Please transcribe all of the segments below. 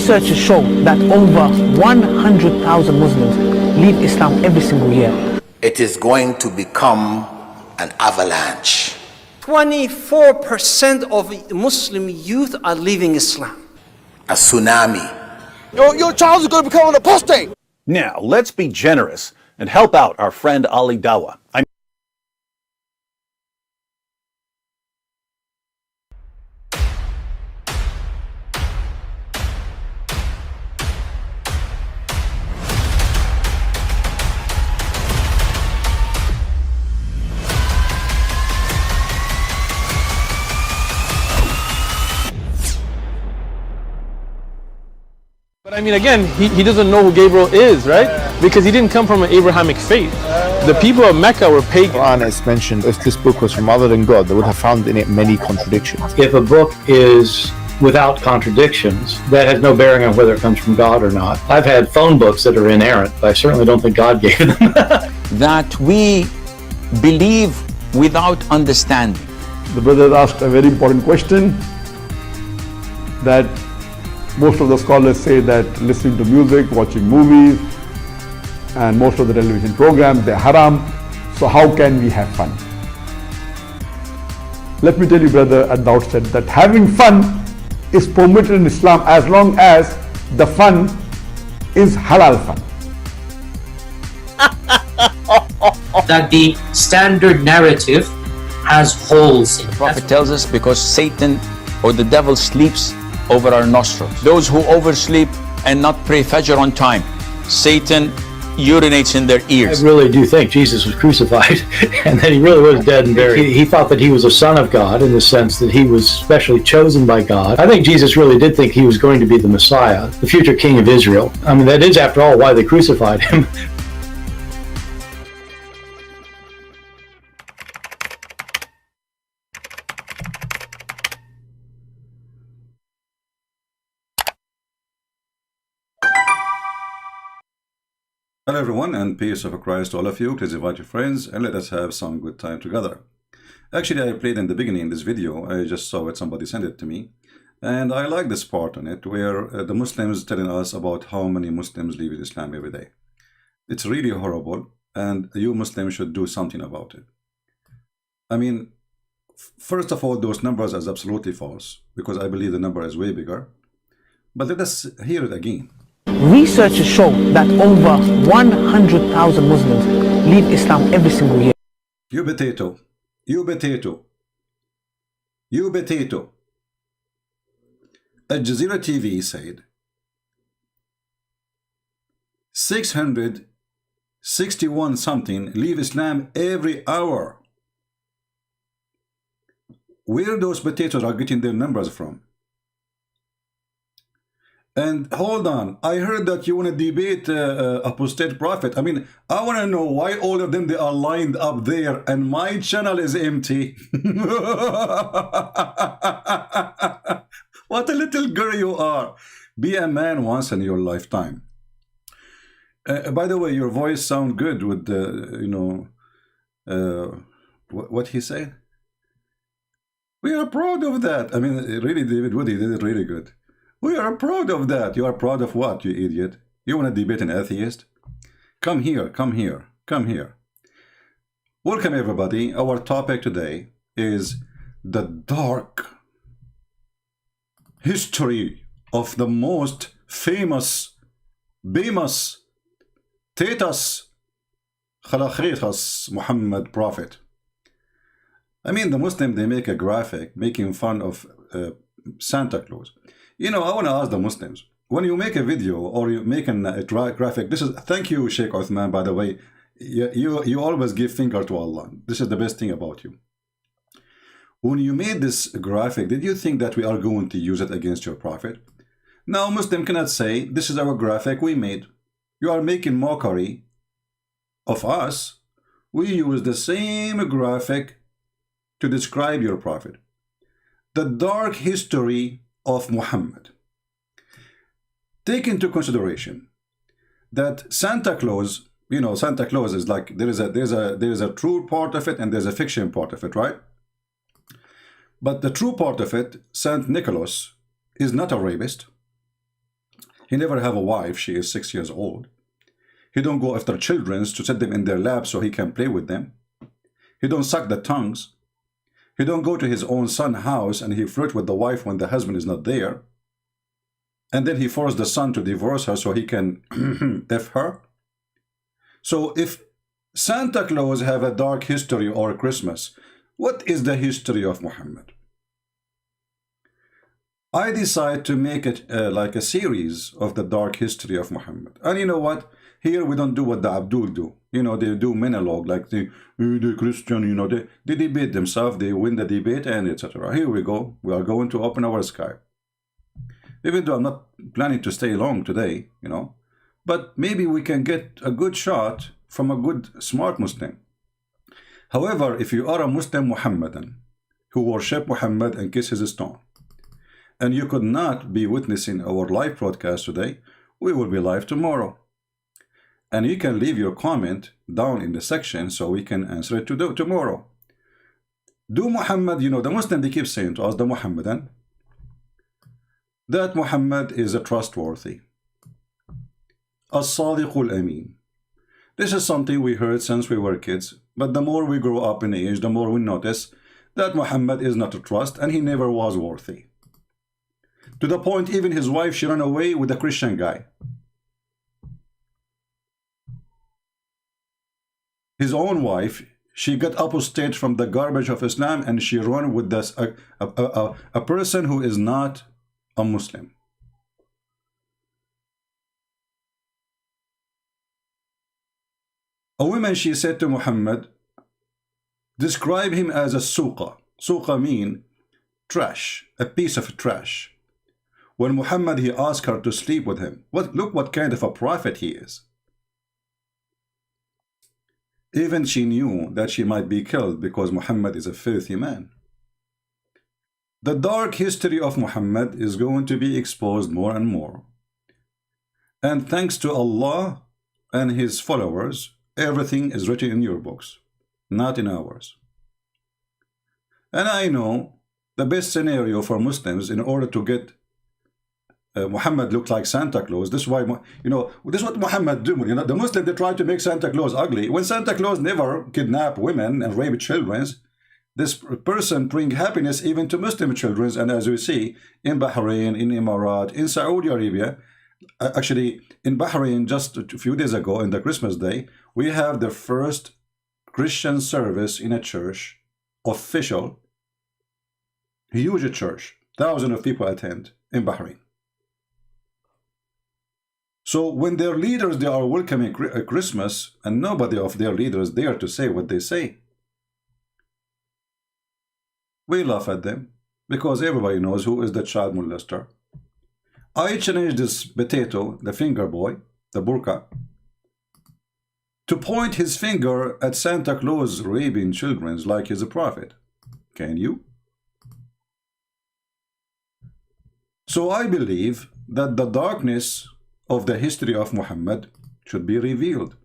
Researchers show that over 100,000 Muslims leave Islam every single year. It is going to become an avalanche. 24% of Muslim youth are leaving Islam. A tsunami. Your child is going to become an apostate. Now, let's be generous and help out our friend Ali Dawa. But I mean, again, he doesn't know who Gabriel is, right? Because he didn't come from an Abrahamic faith. The people of Mecca were pagan. Quran is mentioned, if this book was from other than God, they would have found in it many contradictions. If a book is without contradictions, that has no bearing on whether it comes from God or not. I've had phone books that are inerrant, but I certainly don't think God gave them. That we believe without understanding. The brother asked a very important question, that most of the scholars say that listening to music, watching movies, and most of the television programs, they're haram. So how can we have fun? Let me tell you, brother, at the outset, that having fun is permitted in Islam as long as the fun is halal fun. That the standard narrative has holes in it. The Prophet tells us because Satan or the devil sleeps over our nostrils. Those who oversleep and not pray Fajr on time, Satan urinates in their ears. I really do think Jesus was crucified and that he really was dead and buried. He thought that he was a son of God in the sense that he was specially chosen by God. I think Jesus really did think he was going to be the Messiah, the future king of Israel. I mean, that is, after all, why they crucified him. Hello everyone, and peace of Christ to all of you. Please invite your friends and let us have some good time together. Actually, I played in the beginning this video. I just saw it, somebody sent it to me, and I like this part on it where the Muslims telling us about how many Muslims leave Islam every day. It's really horrible, and you Muslims should do something about it. I mean, first of all, those numbers are absolutely false, because I believe the number is way bigger. But let us hear it again. Researchers show that over 100,000 Muslims leave Islam every single year. You potato. You potato. You potato. Al Jazeera TV said 661 something leave Islam every hour. Where those potatoes are getting their numbers from? And hold on, I heard that you want to debate apostate prophet. I mean, I want to know why all of them, they are lined up there and my channel is empty. What a little girl you are. Be a man once in your lifetime. By the way, your voice sounds good with the, what he said. We are proud of that. I mean, really, David Woody did it really good. We are proud of that. You are proud of what, you idiot? You want to debate an atheist? Come here, come here, come here. Welcome, everybody. Our topic today is the dark history of the most famous, Tetas, Muhammad Prophet. I mean, the Muslim, they make a graphic making fun of Santa Claus. You know, I want to ask the Muslims, when you make a video or you make a graphic, this is, thank you, Sheikh Uthman, by the way, you always give finger to Allah. This is the best thing about you. When you made this graphic, did you think that we are going to use it against your prophet? Now, Muslim cannot say, this is our graphic we made. You are making mockery of us. We use the same graphic to describe your prophet. The dark history of Muhammad. Take into consideration that Santa Claus, you know, Santa Claus is like, there is a true part of it and there's a fiction part of it, right? But the true part of it, Saint Nicholas, is not a rapist. He never have a wife. She is 6 years old. He don't go after children to set them in their lap so he can play with them. He don't suck the tongues. He don't go to his own son's house and he flirt with the wife when the husband is not there. And then he forced the son to divorce her so he can F her. So if Santa Claus have a dark history or Christmas, what is the history of Muhammad? I decide to make it like a series of the dark history of Muhammad. And you know what? Here we don't do what the Abdul do. You know, they do monologue like the Christian, you know, they debate themselves, they win the debate and etc. Here we go. We are going to open our Skype. Even though I'm not planning to stay long today, you know, but maybe we can get a good shot from a good, smart Muslim. However, if you are a Muslim Muhammadan who worship Muhammad and kiss his stone, and you could not be witnessing our live broadcast today, we will be live tomorrow. And you can leave your comment down in the section so we can answer it tomorrow. Do Muhammad, you know, the Muslim, they keep saying to us, the Muhammadan, that Muhammad is a trustworthy, as-sadiqul amin. This is something we heard since we were kids, but the more we grow up in age, the more we notice that Muhammad is not a trust and he never was worthy. To the point, even his wife, she ran away with a Christian guy. His own wife, she got apostate from the garbage of Islam and she ran with this, a person who is not a Muslim. A woman, she said to Muhammad, describe him as a suqa. Suqa mean trash, a piece of trash. When Muhammad, he asked her to sleep with him, look what kind of a prophet he is. Even she knew that she might be killed because Muhammad is a filthy man. The dark history of Muhammad is going to be exposed more and more. And thanks to Allah and his followers, everything is written in your books, not in ours. And I know the best scenario for Muslims in order to get Muhammad look like Santa Claus. This is why, you know, this is what Muhammad do. You know, the Muslims, they try to make Santa Claus ugly. When Santa Claus never kidnap women and rape children, this person bring happiness even to Muslim children. And as we see in Bahrain, in Emirat, in Saudi Arabia, actually in Bahrain just a few days ago, in the Christmas day, we have the first Christian service in a church, official, huge church, thousands of people attend in Bahrain. So when their leaders, they are welcoming Christmas, and nobody of their leaders dare to say what they say, we laugh at them because everybody knows who is the child molester. I challenge this potato, the finger boy, the burqa, to point his finger at Santa Claus raping children like he's a prophet. Can you? So I believe that the darkness of the history of Muhammad should be revealed.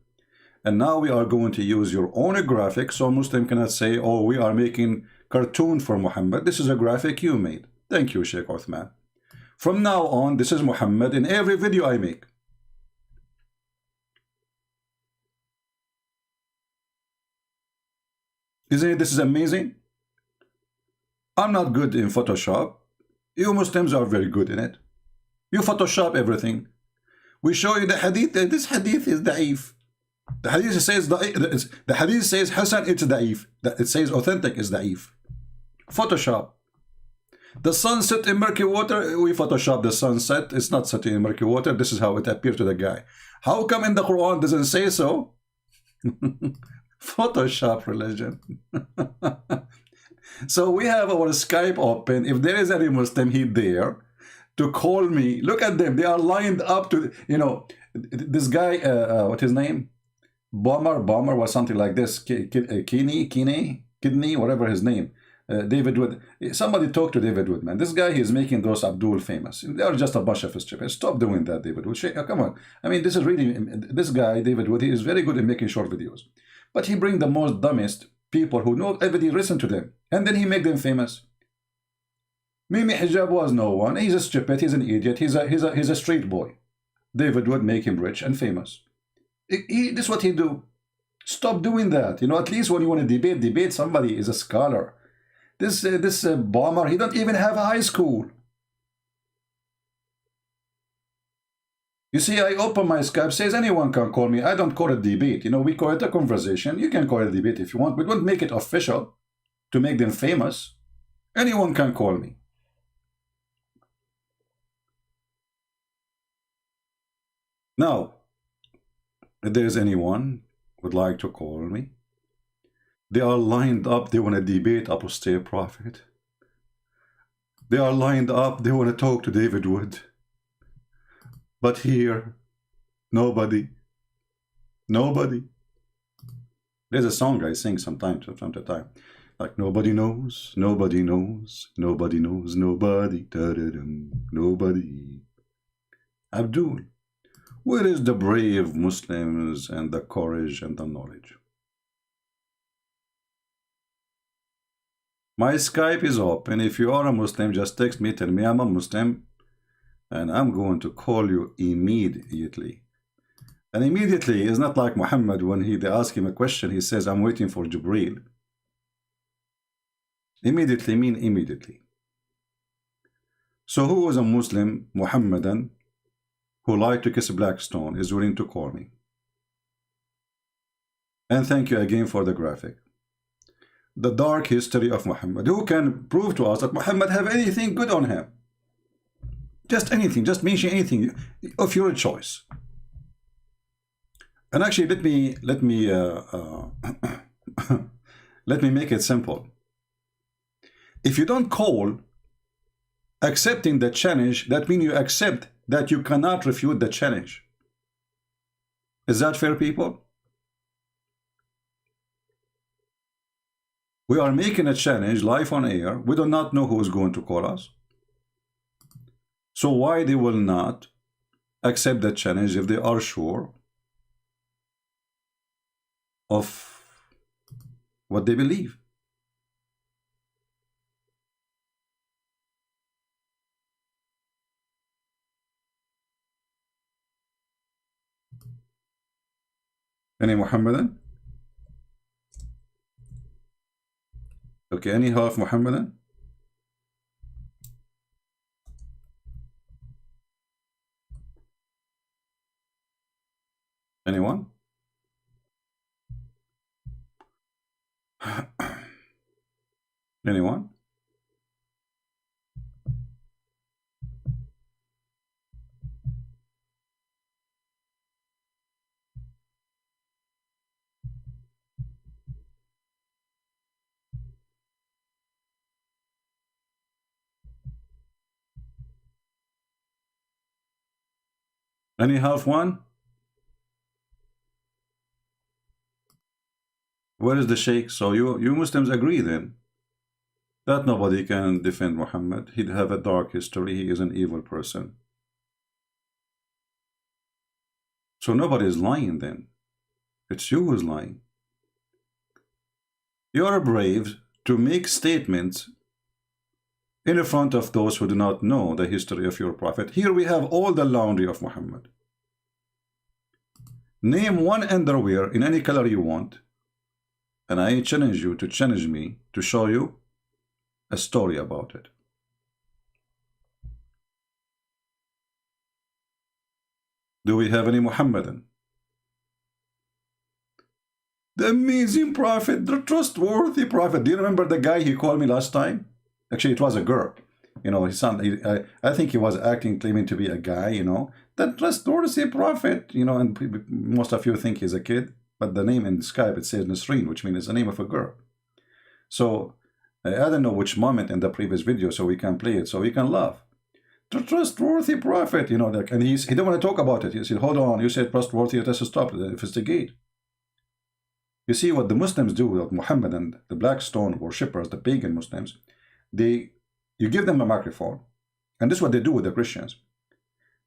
And now we are going to use your own graphic, so Muslim cannot say, oh, we are making cartoon for Muhammad. This is a graphic you made. Thank you, Sheikh Uthman. From now on, this is Muhammad in every video I make. Isn't it? This is amazing. I'm not good in Photoshop. You Muslims are very good in it. You Photoshop everything. We show you the hadith. This hadith is da'if. The hadith says the hadith says Hasan, it's da'if. It says authentic is da'if. Photoshop. The sun set in murky water. We Photoshop the sunset. It's not setting in murky water. This is how it appeared to the guy. How come in the Quran doesn't say so? Photoshop religion. So we have our Skype open. If there is any Muslim, he there to call me. Look at them. They are lined up to, you know, this guy, what's his name? Bomber or something like this. Kidney, whatever his name. David Wood. Somebody talk to David Wood, man. This guy, he is making those Abdul famous. They are just a bunch of stupid. Stop doing that, David Wood. Come on. I mean, this is really, this guy, David Wood, he is very good at making short videos. But he bring the most dumbest people who know everybody listen to them. And then he make them famous. Mimi Hijab was no one. He's a stupid. He's an idiot. He's a street boy. David would make him rich and famous. This is what he do. Stop doing that. You know, at least when you want to debate somebody is a scholar. This bomber, he don't even have a high school. You see, I open my Skype, says anyone can call me. I don't call it debate. You know, we call it a conversation. You can call it debate if you want, but don't make it official to make them famous. Anyone can call me. Now, if there's anyone would like to call me, they are lined up, they want to debate apostate prophet. They are lined up, they want to talk to David Wood. But here, nobody. There's a song I sing sometimes from time to time. Like, nobody knows, nobody. Da-da-dum, nobody. Abdul, where is the brave Muslims and the courage and the knowledge? My Skype is open. If you are a Muslim, just text me, tell me I'm a Muslim, and I'm going to call you immediately. And immediately is not like Muhammad when they ask him a question, he says, I'm waiting for Jibreel. Immediately mean immediately. So who was a Muslim, Muhammadan, who liked to kiss Blackstone, is willing to call me? And thank you again for the graphic. The dark history of Muhammad. Who can prove to us that Muhammad have anything good on him? Just anything, just mention anything of your choice. And actually, let me let me make it simple. If you don't call accepting the challenge, that means you accept that you cannot refute the challenge. Is that fair, people? We are making a challenge live on air. We do not know who is going to call us. So why they will not accept the challenge if they are sure of what they believe? Any Muhammadan? Okay, any half Muhammadan? Anyone? Anyone? Any half one? Where is the Sheikh? So you Muslims agree then that nobody can defend Muhammad. He'd have a dark history. He is an evil person. So nobody is lying then. It's you who's lying. You are brave to make statements in front of those who do not know the history of your prophet. Here we have all the laundry of Muhammad. Name one underwear in any color you want, and I challenge you to challenge me to show you a story about it. Do we have any Muhammadan? The amazing prophet, the trustworthy prophet. Do you remember the guy he called me last time? Actually, it was a girl. You know, his son, I think he was acting, claiming to be a guy, you know. The trustworthy prophet, you know, and most of you think he's a kid. But the name in Skype, it says Nasreen, which means it's the name of a girl. So, I don't know which moment in the previous video, so we can play it, so we can laugh. The trustworthy prophet, you know, like, and he didn't want to talk about it. He said, hold on, you said trustworthy, let us stop, investigate. You see what the Muslims do with Muhammad and the Blackstone worshippers, the pagan Muslims, you give them a microphone, and this is what they do with the Christians.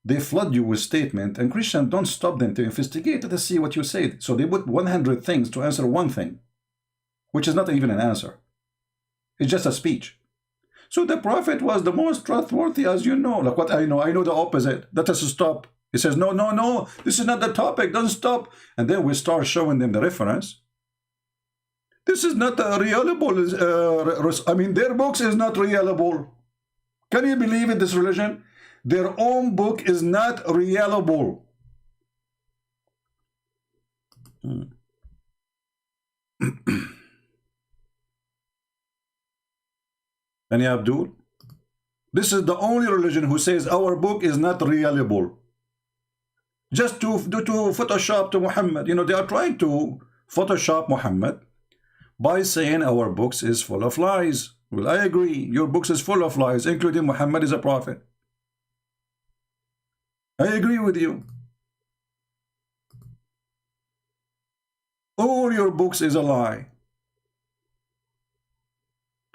They flood you with statement, and Christians don't stop them to investigate to see what you said. So they put 100 things to answer one thing, which is not even an answer. It's just a speech. So the prophet was the most trustworthy, as you know. Like what I know the opposite. Let us stop He says, no, no, no, this is not the topic, don't stop. And then we start showing them the reference. This is not a reliable, I mean, their books is not reliable. Can you believe it, this religion? Their own book is not reliable. And Abdul, this is the only religion who says our book is not reliable. Just to Photoshop to Muhammad. You know, they are trying to Photoshop Muhammad by saying our books is full of lies. Well, I agree. Your books is full of lies, including Muhammad is a prophet. I agree with you. All your books is a lie.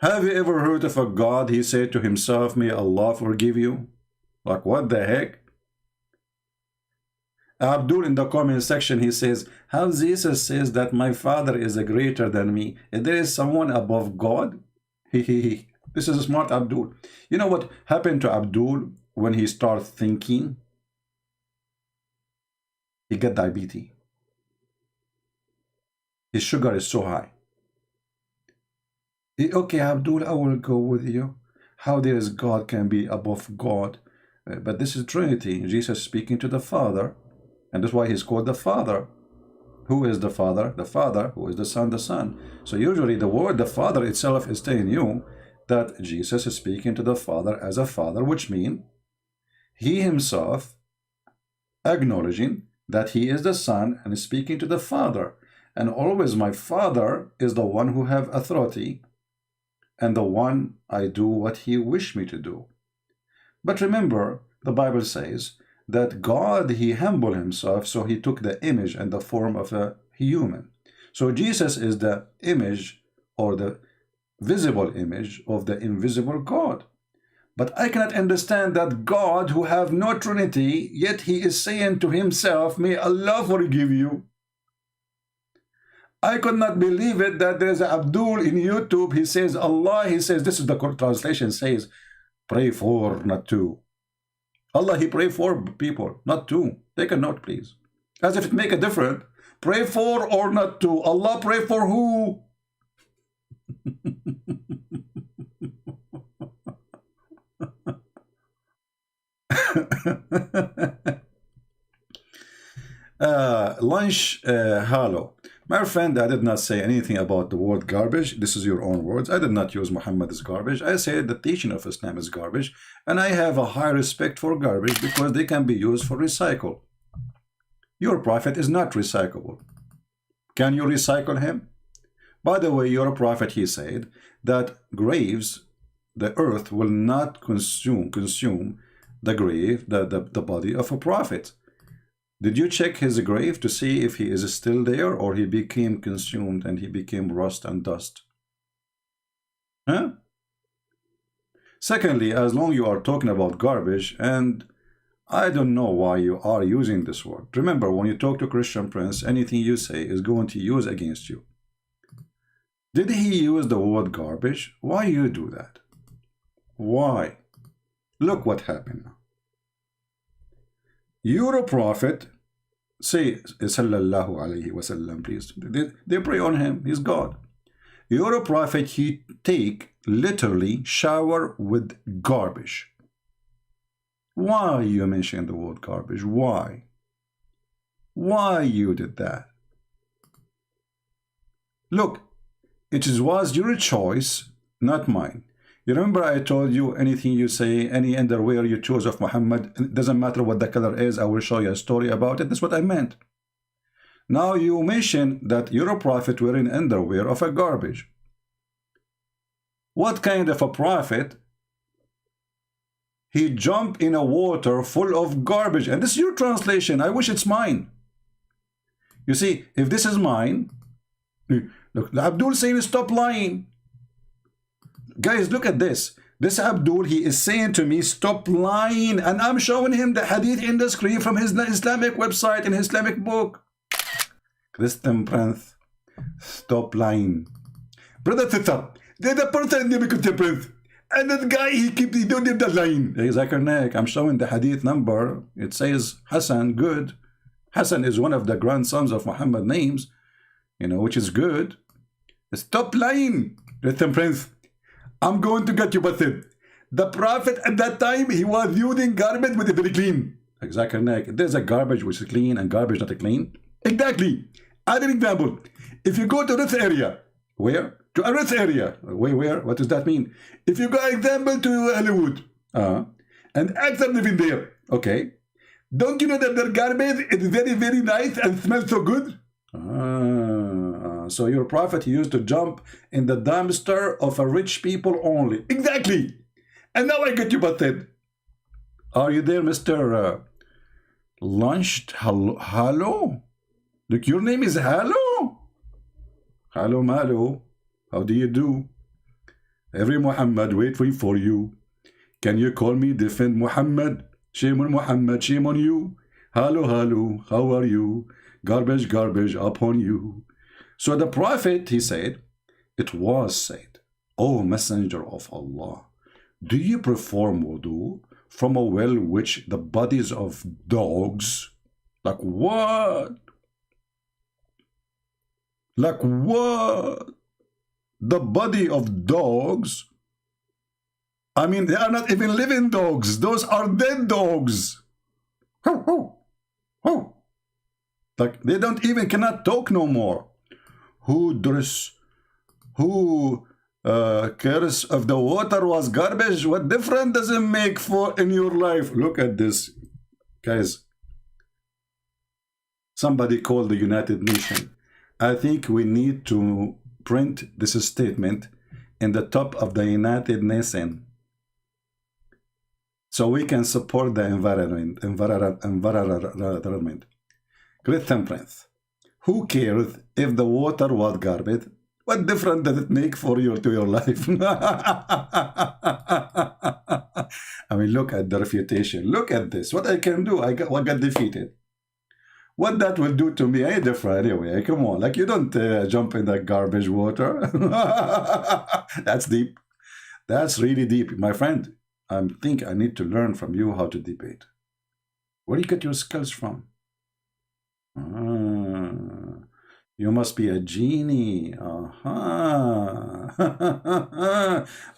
Have you ever heard of a God, he said to himself, may Allah forgive you? Like, what the heck? Abdul in the comment section, he says, how Jesus says that my father is a greater than me, and there is someone above God? This is a smart Abdul. You know what happened to Abdul when he started thinking? He got diabetes. His sugar is so high. Okay, Abdul, I will go with you. How there is God can be above God. But this is Trinity. Jesus speaking to the Father. And that's why he's called the Father. Who is the Father? The Father. Who is the Son? The Son. So usually the word the Father itself is telling you that Jesus is speaking to the Father as a Father, which means he himself acknowledging that he is the Son and is speaking to the Father. And always my Father is the one who have authority and the one I do what he wished me to do. But remember, the Bible says that God, he humbled himself, so he took the image and the form of a human. So Jesus is the image or the visible image of the invisible God. But I cannot understand that God who have no Trinity, yet he is saying to himself, may Allah forgive you. I could not believe it that there's Abdul in YouTube. He says Allah, he says, this is the translation says, pray for, not to. Allah, he pray for people, not to. Take a note, please. As if it make a difference. Pray for or not to. Allah pray for who? Lunch Hello. My friend, I did not say anything about the word garbage. This is your own words. I did not use Muhammad as garbage. I said the teaching of Islam is garbage. And I have a high respect for garbage because they can be used for recycle. Your prophet is not recyclable. Can you recycle him? By the way, your prophet, he said that graves, the earth will not consume the grave, the body of a prophet. Did you check his grave to see if he is still there or he became consumed and he became rust and dust? Huh? Secondly, as long you are talking about garbage, and I don't know why you are using this word. Remember, when you talk to Christian Prince, anything you say is going to use against you. Did he use the word garbage? Why you do that? Why? Look what happened now. You're a prophet. Say, sallallahu alayhi wasallam, please. They pray on him. He's God. You're a prophet. He take literally shower with garbage. Why you mentioned the word garbage? Why? Why you did that? Look, it was your choice, not mine. You remember I told you anything you say, any underwear you choose of Muhammad, it doesn't matter what the color is, I will show you a story about it. That's what I meant. Now you mention that you're a prophet wearing underwear of a garbage. What kind of a prophet? He jumped in a water full of garbage. And this is your translation. I wish it's mine. You see, if this is mine, look, Abdul saying stop lying. Guys, look at this. This Abdul, he is saying to me, stop lying. And I'm showing him the hadith in the screen from his Islamic website and Islamic book. Christian Prince, stop lying. Brother Tita, they're the person in the Prince. And that guy, he doing the line. Zakir Naik, I'm showing the hadith number. It says Hassan, good. Hassan is one of the grandsons of Muhammad names, you know, which is good. Stop lying, Rhythm Prince. I'm going to get you busted. The Prophet at that time, he was using garbage with it very clean. Like Zakir Naik, there's a garbage which is clean and garbage not clean. Exactly. Add an example. If you go to this area, where? To a rich area. Where? What does that mean? If you go, example, to Hollywood, and actors living there, okay, don't you know that their garbage is very, very nice and smells so good? So your Prophet, he used to jump in the dumpster of a rich people only. Exactly. And now I get you busted. Are you there, Mr. Lunched? Hello? Look, your name is Hello? Hello, Malo. How do you do? Every Muhammad waiting for you. Can you call me defend Muhammad? Shame on Muhammad, shame on you. Hello, hello, how are you? Garbage, garbage upon you. So the Prophet, he said, it was said, O Messenger of Allah, do you perform wudu from a well which the bodies of dogs? Like what? Like what? The body of dogs? I mean, they are not even living dogs. Those are dead dogs. Like, they don't even cannot talk no more. Who cares of the water was garbage? What difference does it make for in your life? Look at this, guys. Somebody called the United Nations. I think we need to print this statement in the top of the United Nations so we can support the environment. Great temperance. Who cares if the water was garbage? What difference does it make for you to your life? I mean, look at the refutation. Look at this. What I can do, I got defeated. What that will do to me ain't different anyway. Come on, like you don't jump in that garbage water. That's deep. That's really deep. My friend, I think I need to learn from you how to debate. Where do you get your skills from? You must be a genie. I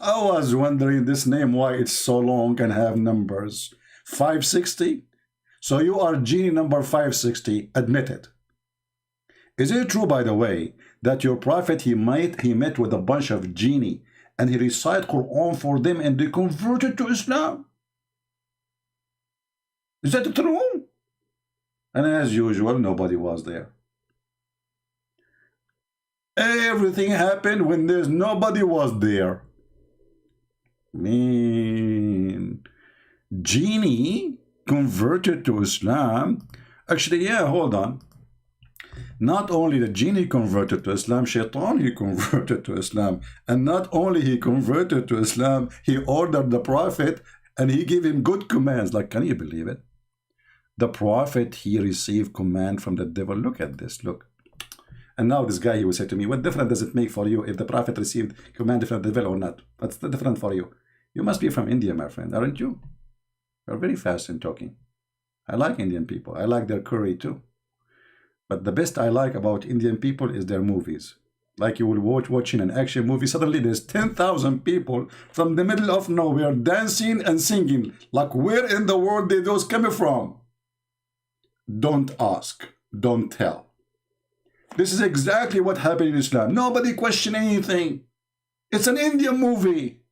was wondering this name, why it's so long and have numbers. 560? So you are genie number 560, admit it. Is it true, by the way, that your Prophet, he met with a bunch of genie and he recited Quran for them and they converted to Islam? Is that true? And as usual, nobody was there. Everything happened when there's nobody was there. Man, genie converted to Islam. Actually, yeah, hold on. Not only the genie converted to Islam, Shaitan, he converted to Islam. And not only he converted to Islam, he ordered the Prophet and he gave him good commands. Like, can you believe it? The Prophet, he received command from the devil. Look at this, look. And now this guy, he will say to me, what difference does it make for you if the Prophet received command from the devil or not? What's the difference for you? You must be from India, my friend, aren't you? You're very fast in talking. I like Indian people. I like their curry too. But the best I like about Indian people is their movies. Like you will watching an action movie, suddenly there's 10,000 people from the middle of nowhere dancing and singing. Like, where in the world did those come from? Don't ask, don't tell. This is exactly what happened in Islam. Nobody questioned anything. It's an Indian movie.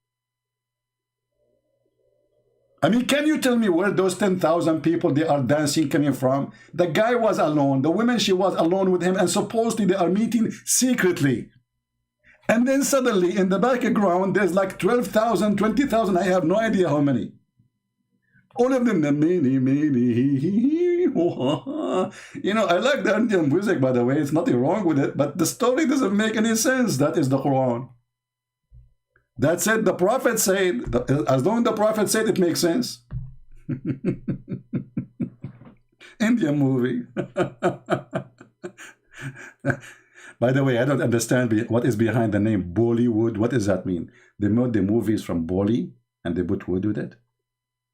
I mean, can you tell me where those 10,000 people they are dancing coming from? The guy was alone. The woman, she was alone with him, and supposedly they are meeting secretly. And then suddenly in the background, there's like 12,000, 20,000. I have no idea how many. All of them, the many. You know, I like the Indian music, by the way. It's nothing wrong with it, but the story doesn't make any sense. That is the Quran. That's it. The Prophet said, as long as the Prophet said, it makes sense. Indian movie. By the way, I don't understand what is behind the name Bollywood. What does that mean? They made the movies from Bolly and they put wood with it.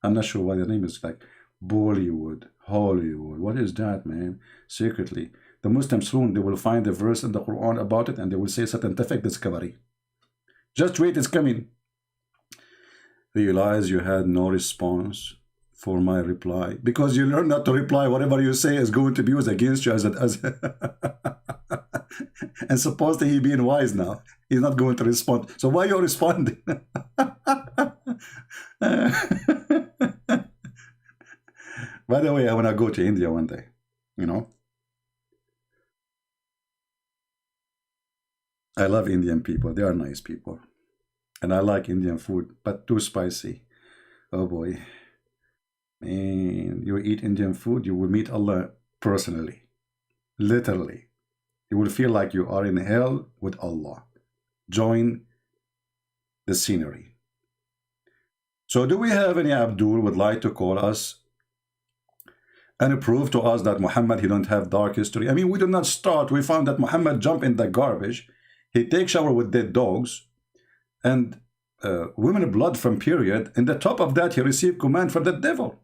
I'm not sure why the name is like Bollywood, Hollywood. What is that, man? Secretly, the Muslims soon, they will find a verse in the Quran about it and they will say scientific discovery. Just wait, it's coming. Realize you had no response for my reply. Because you learn not to reply. Whatever you say is going to be used against you as and supposed to he being wise now. He's not going to respond. So why are you responding? By the way, I want to go to India one day, you know. I love Indian people. They are nice people. And I like Indian food, but too spicy. Oh boy. Man, you eat Indian food, you will meet Allah personally. Literally. You will feel like you are in hell with Allah. Join the scenery. So do we have any Abdul would like to call us and prove to us that Muhammad, he don't have dark history? I mean, we did not start. We found that Muhammad jumped in the garbage. He takes shower with dead dogs and women blood from period. And the top of that, he received command from the devil.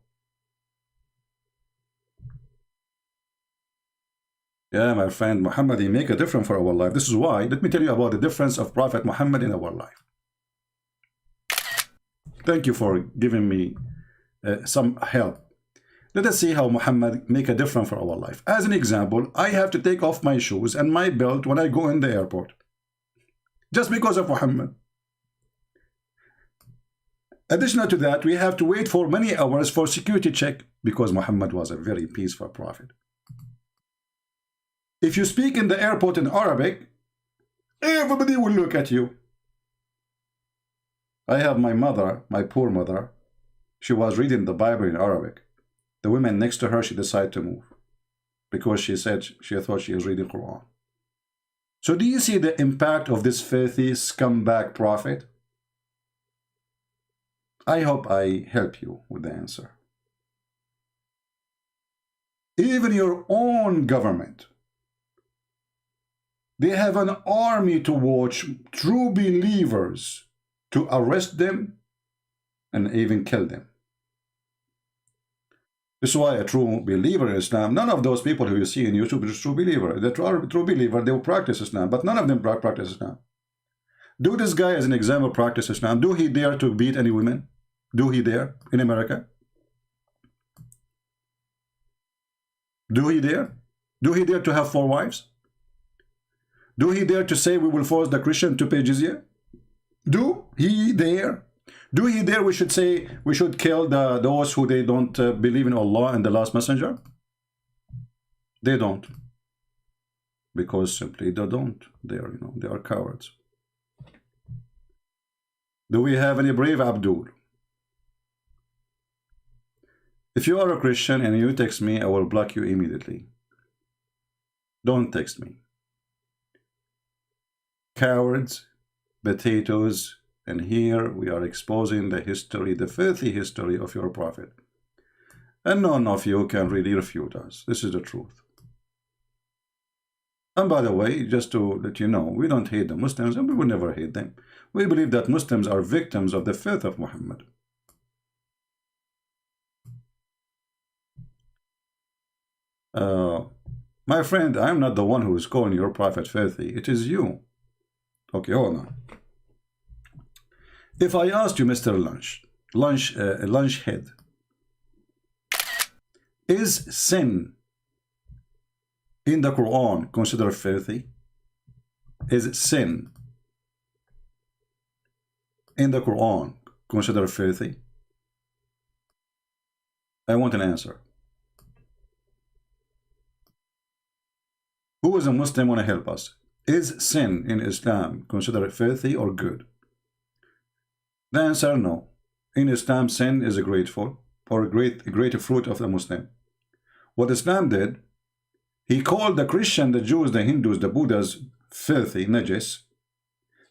Yeah, my friend, Muhammad, he make a difference for our life. This is why. Let me tell you about the difference of Prophet Muhammad in our life. Thank you for giving me some help. Let us see how Muhammad make a difference for our life. As an example, I have to take off my shoes and my belt when I go in the airport. Just because of Muhammad. Additional to that, we have to wait for many hours for security check because Muhammad was a very peaceful prophet. If you speak in the airport in Arabic, everybody will look at you. I have my mother, my poor mother. She was reading the Bible in Arabic. The woman next to her, she decided to move because she said she thought she was reading Quran. So do you see the impact of this filthy scumbag prophet? I hope I help you with the answer. Even your own government, they have an army to watch true believers to arrest them and even kill them. This is why a true believer in Islam, none of those people who you see in YouTube is a true believer. The true believer, they will practice Islam, but none of them practice Islam. Do this guy as an example practice Islam? Do he dare to beat any women? Do he dare in America? Do he dare? Do he dare to have 4 wives? Do he dare to say we will force the Christian to pay jizya? Do he dare? Do he dare we should say we should kill those who they don't believe in Allah and the last messenger? They don't. Because simply they don't. They are, they are cowards. Do we have any brave Abdul? If you are a Christian and you text me, I will block you immediately. Don't text me. Cowards, potatoes, and here we are exposing the history, the filthy history of your prophet. And none of you can really refute us. This is the truth. And by the way, just to let you know, we don't hate the Muslims and we will never hate them. We believe that Muslims are victims of the filth of Muhammad. My friend, I am not the one who is calling your prophet filthy. It is you. Okay, hold on. If I asked you, Mr. Lunchhead, is sin in the Quran considered filthy? Is sin in the Quran considered filthy? I want an answer. Who is a Muslim want to help us? Is sin in Islam considered filthy or good? The answer, no. In Islam, sin is a grateful or a great fruit of the Muslim. What Islam did, he called the Christian, the Jews, the Hindus, the Buddhas filthy, najis.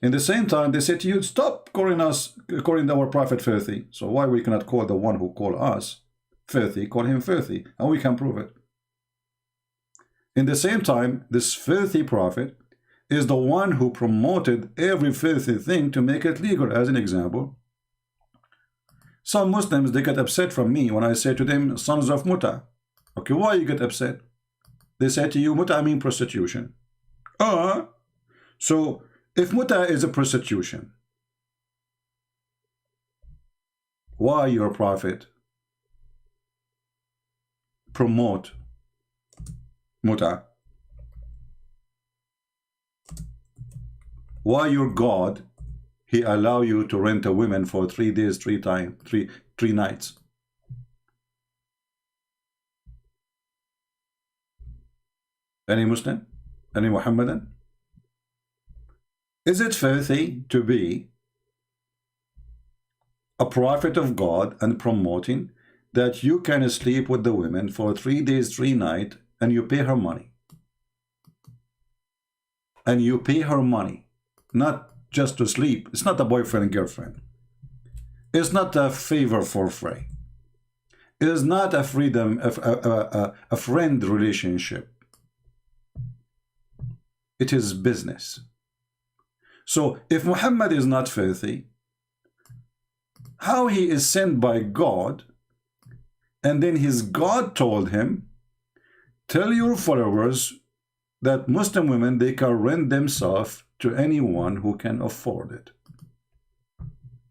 In the same time, they said to you, stop calling our prophet filthy. So why we cannot call the one who called us filthy, call him filthy, and we can prove it. In the same time, this filthy prophet, is the one who promoted every filthy thing to make it legal. As an example, some Muslims, they get upset from me when I say to them, sons of muta. Okay, why you get upset? They say to you, muta mean prostitution. So if muta is a prostitution, why your prophet promote muta? Why your God, he allow you to rent a woman for 3 days, 3 nights? Any Muslim? Any Muhammadan? Is it filthy to be a prophet of God and promoting that you can sleep with the women for 3 days, 3 nights, and you pay her money? And you pay her money, not just to sleep. It's not a boyfriend and girlfriend. It's not a favor for free. It is not a freedom, a friend relationship. It is business. So if Muhammad is not filthy, how he is sent by God, and then his God told him, tell your followers that Muslim women, they can rent themselves to anyone who can afford it.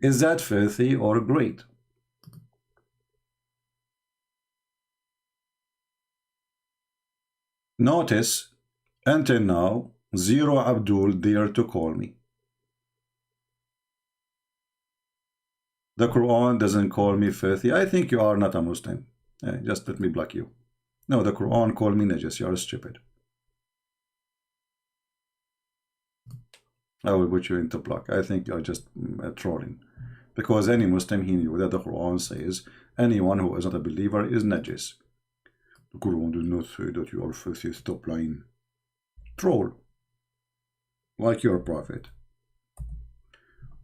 Is that filthy or great? Notice, until now, zero Abdul dare to call me. The Quran doesn't call me filthy. I think you are not a Muslim. Just let me block you. No, the Quran called me najis. You are stupid. I will put you into block. I think you are just trolling. Because any Muslim, he knew that the Quran says anyone who is not a believer is najis. The Quran does not say that you are filthy. Stop lying. Troll. Like your prophet.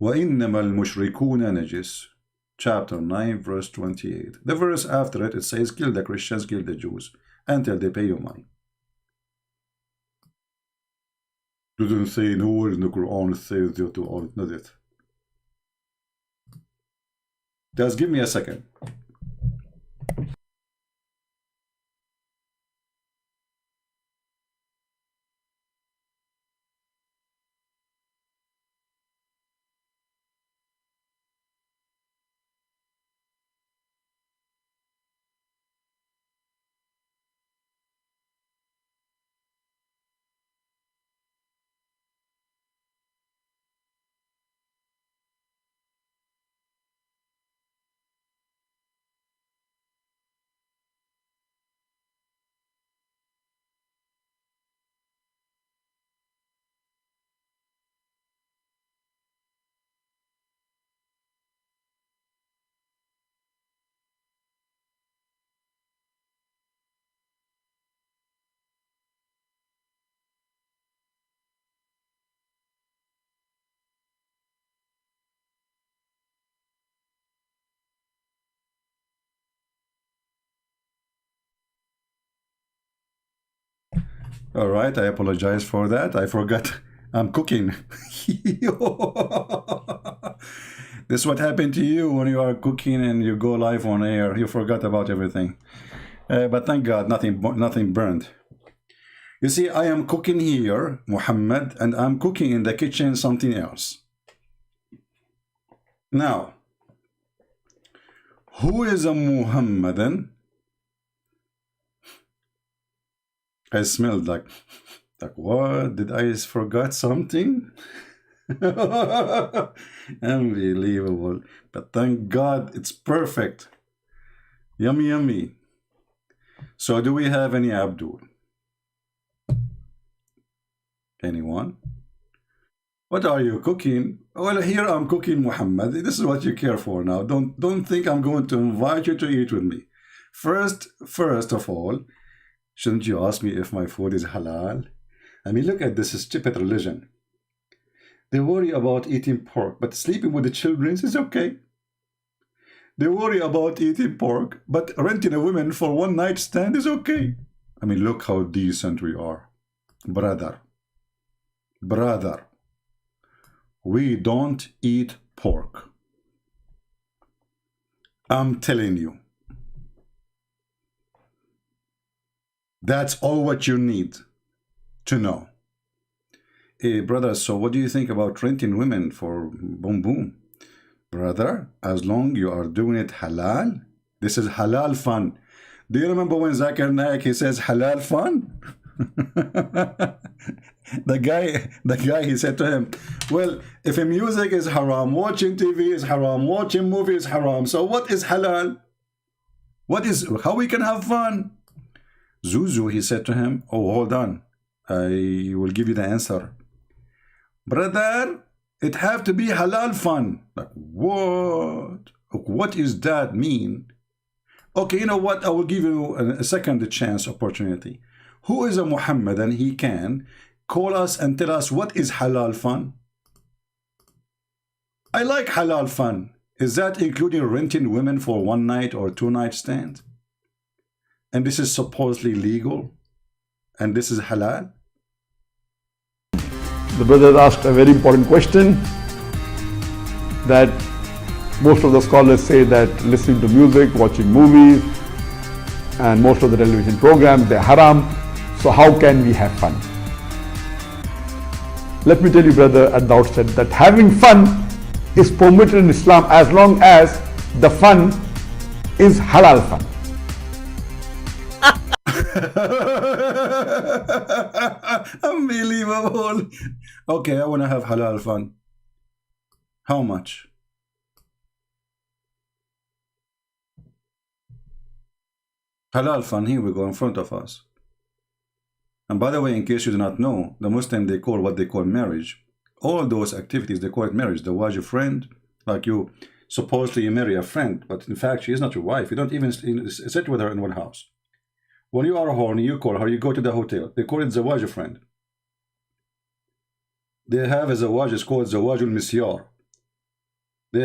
وَإِنَّمَا الْمُشْرِكُونَ نَجِسٌ, chapter 9, verse 28. The verse after it, it says, kill the Christians, kill the Jews, until they pay you money. Doesn't say nowhere in the Quran says that you are najis. Just give me a second. All right, I apologize for that. I forgot I'm cooking. This is what happened to you when you are cooking and you go live on air. You forgot about everything. But thank God, nothing burned. You see, I am cooking here, Muhammad, and I'm cooking in the kitchen something else. Now, who is a Muhammadan? I smelled like what? Did I forgot something? Unbelievable. But thank God it's perfect. Yummy, yummy. So do we have any Abdul? Anyone? What are you cooking? Well, here I'm cooking, Muhammad. This is what you care for now. Don't think I'm going to invite you to eat with me. First of all, shouldn't you ask me if my food is halal? I mean, look at this stupid religion. They worry about eating pork, but sleeping with the children is okay. They worry about eating pork, but renting a woman for one night stand is okay. I mean, look how decent we are. Brother, brother, we don't eat pork. I'm telling you. That's all what you need to know. Hey, brother, so what do you think about renting women for boom boom? Brother, as long you are doing it halal, this is halal fun. Do you remember when Zakir Naik, he says halal fun? the guy, he said to him, well, if music is haram, watching TV is haram, watching movies is haram, so what is halal? How we can have fun? Zuzu, he said to him, oh, hold on, I will give you the answer. Brother, it have to be halal fun. Like, what? What does that mean? Okay, you know what? I will give you a second chance opportunity. Who is a Muhammad and he can call us and tell us what is halal fun? I like halal fun. Is that including renting women for one night or two night stand? And this is supposedly legal? And this is halal? The brother asked a very important question that most of the scholars say that listening to music, watching movies, and most of the television programs, they're haram. So how can we have fun? Let me tell you, brother, at the outset that having fun is permitted in Islam as long as the fun is halal fun. Unbelievable. Okay, I want to have halal fun. How much? Halal fun, here we go in front of us. And by the way, in case you do not know, the Muslim, they call what they call marriage. All those activities, they call it marriage. The wife, your friend, like you, supposedly you marry a friend, but in fact, she is not your wife. You don't even sit with her in one house. When you are horny, you call her, you go to the hotel. They call it Zawaj friend. They have a Zawaj, it's called Zawaj al-Misyar. They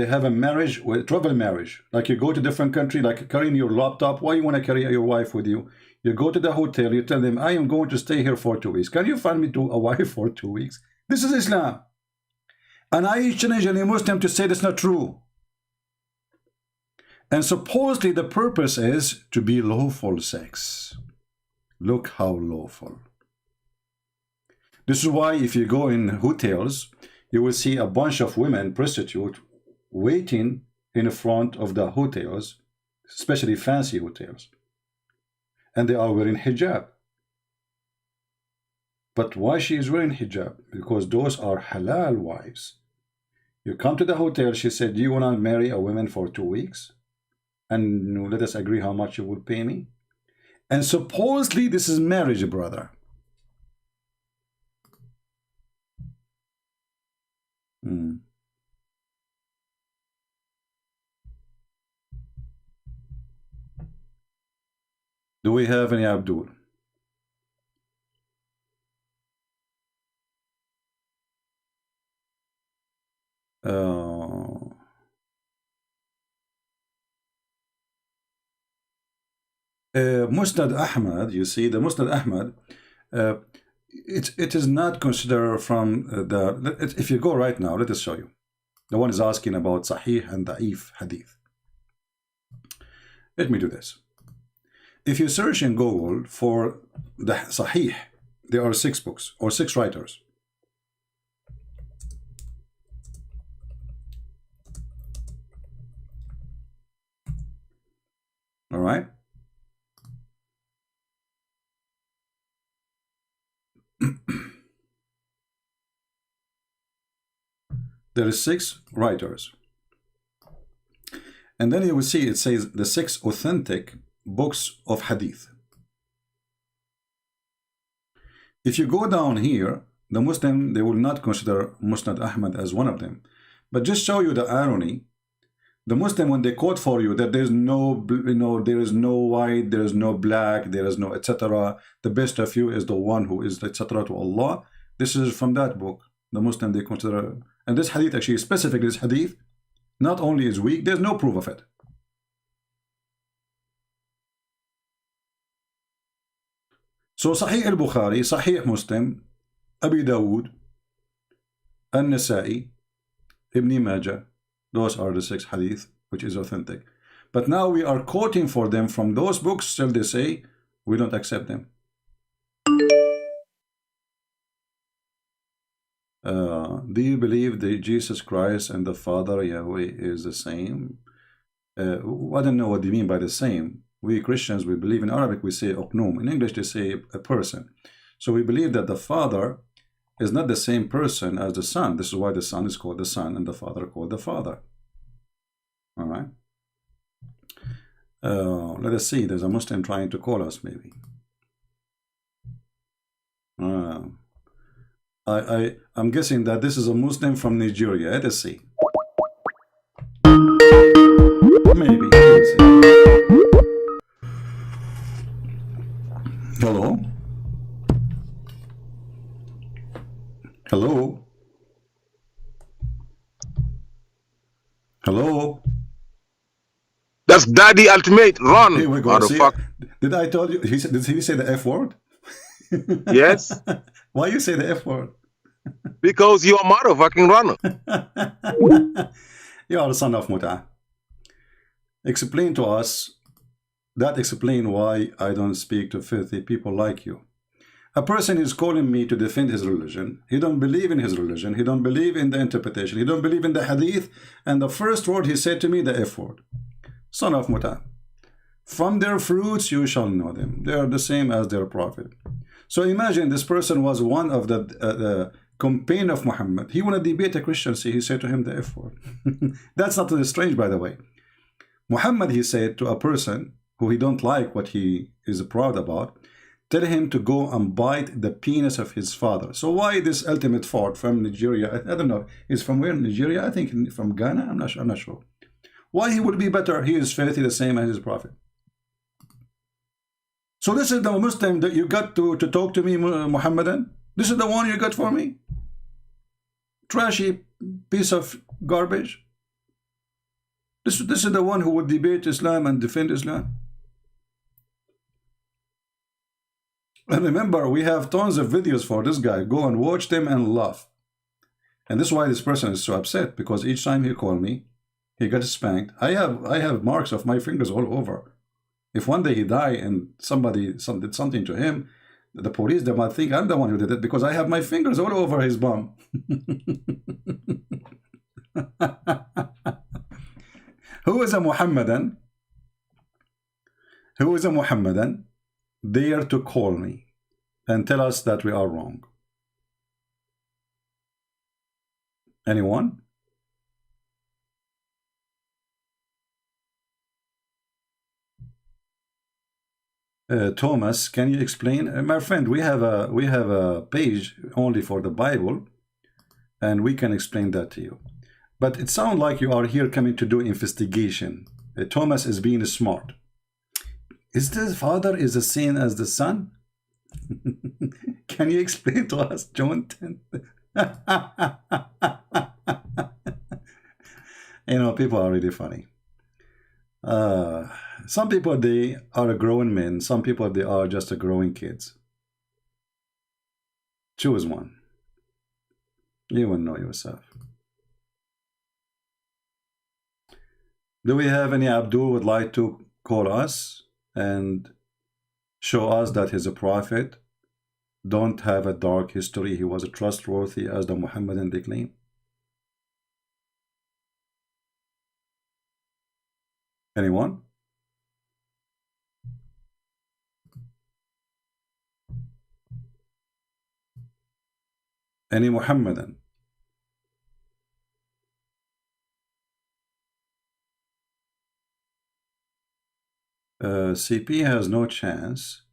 have a marriage, travel marriage. Like you go to different country, like carrying your laptop. Why you want to carry your wife with you? You go to the hotel, you tell them, I am going to stay here for 2 weeks. Can you find me a wife for 2 weeks? This is Islam. And I challenge any Muslim to say that's not true. And supposedly the purpose is to be lawful sex. Look how lawful. This is why if you go in hotels, you will see a bunch of women, prostitutes, waiting in front of the hotels, especially fancy hotels. And they are wearing hijab. But why she is wearing hijab? Because those are halal wives. You come to the hotel, she said, do you want to marry a woman for 2 weeks? And let us agree how much you will pay me. And supposedly this is marriage, brother. Do we have any Abdul? Musnad Ahmad, you see, the Musnad Ahmad, it is not considered from if you go right now, let us show you. The one is asking about Sahih and Da'if Hadith. Let me do this. If you search in Google for the Sahih, there are 6 books or 6 writers. All right. There is 6 writers. And then you will see it says the 6 authentic books of hadith. If you go down here, the Muslim, they will not consider Musnad Ahmad as one of them. But just show you the irony. The Muslim, when they quote for you that there's no, there is no white, there is no black, there is no etc. The best of you is the one who is etc. to Allah. This is from that book. The Muslim, they consider, and this hadith actually, specifically this hadith, not only is weak, there's no proof of it. So Sahih al-Bukhari, Sahih Muslim, Abi Dawood, An-Nasa'i, Ibn Majah. Those are the 6 hadith which is authentic. But now we are quoting for them from those books, still they say we don't accept them. Do you believe that Jesus Christ and the Father Yahweh is the same? I don't know what they mean by the same. We Christians, we believe in Arabic, we say Oknum. In English, they say a person. So we believe that the Father is not the same person as the Son. This is why the Son is called the Son and the Father called the Father. All right. Let us see. There's a Muslim trying to call us, maybe. I'm guessing that this is a Muslim from Nigeria. Let us see. Maybe. Let's see. Hello? Hello? Hello? That's Daddy Ultimate. Run. Here we go. See, did I tell you? Did he say the F word? Yes. Why you say the F word? Because you're a motherfucking runner. You are the son of Muta. Explain to us. That explain why I don't speak to filthy people like you. A person is calling me to defend his religion. He don't believe in his religion. He don't believe in the interpretation. He don't believe in the hadith. And the first word he said to me, the F word. Son of Muta. From their fruits you shall know them. They are the same as their prophet. So imagine this person was one of the companion of Muhammad. He want to debate a Christian. See, he said to him the F word. That's not strange, by the way. Muhammad, he said to a person who he don't like what he is proud about, tell him to go and bite the penis of his father. So why this ultimate fort from Nigeria? I don't know. He's from where? Nigeria? I think from Ghana. I'm not sure. Why he would be better? He is filthy the same as his prophet. So this is the Muslim that you got to talk to me, Muhammadan? This is the one you got for me? Trashy piece of garbage? This is the one who would debate Islam and defend Islam? And remember, we have tons of videos for this guy. Go and watch them and laugh. And this is why this person is so upset, because each time he called me, he got spanked. I have marks of my fingers all over. If one day he died and somebody did something to him, the police, they might think I'm the one who did it because I have my fingers all over his bum. Who is a Muhammadan? Who is a Muhammadan? Dare to call me and tell us that we are wrong. Anyone? Thomas, can you explain? My friend, we have a page only for the Bible, and we can explain that to you. But it sounds like you are here coming to do investigation. Thomas is being smart. Is the Father is the same as the Son? Can you explain to us, John 10? You know, people are really funny. Some people, they are growing men. Some people, they are just growing kids. Choose one. You will know yourself. Do we have any Abdul would like to call us and show us that he's a prophet, don't have a dark history, he was trustworthy as the Muhammadan they claim? Anyone? Any Muhammadan? CP has no chance,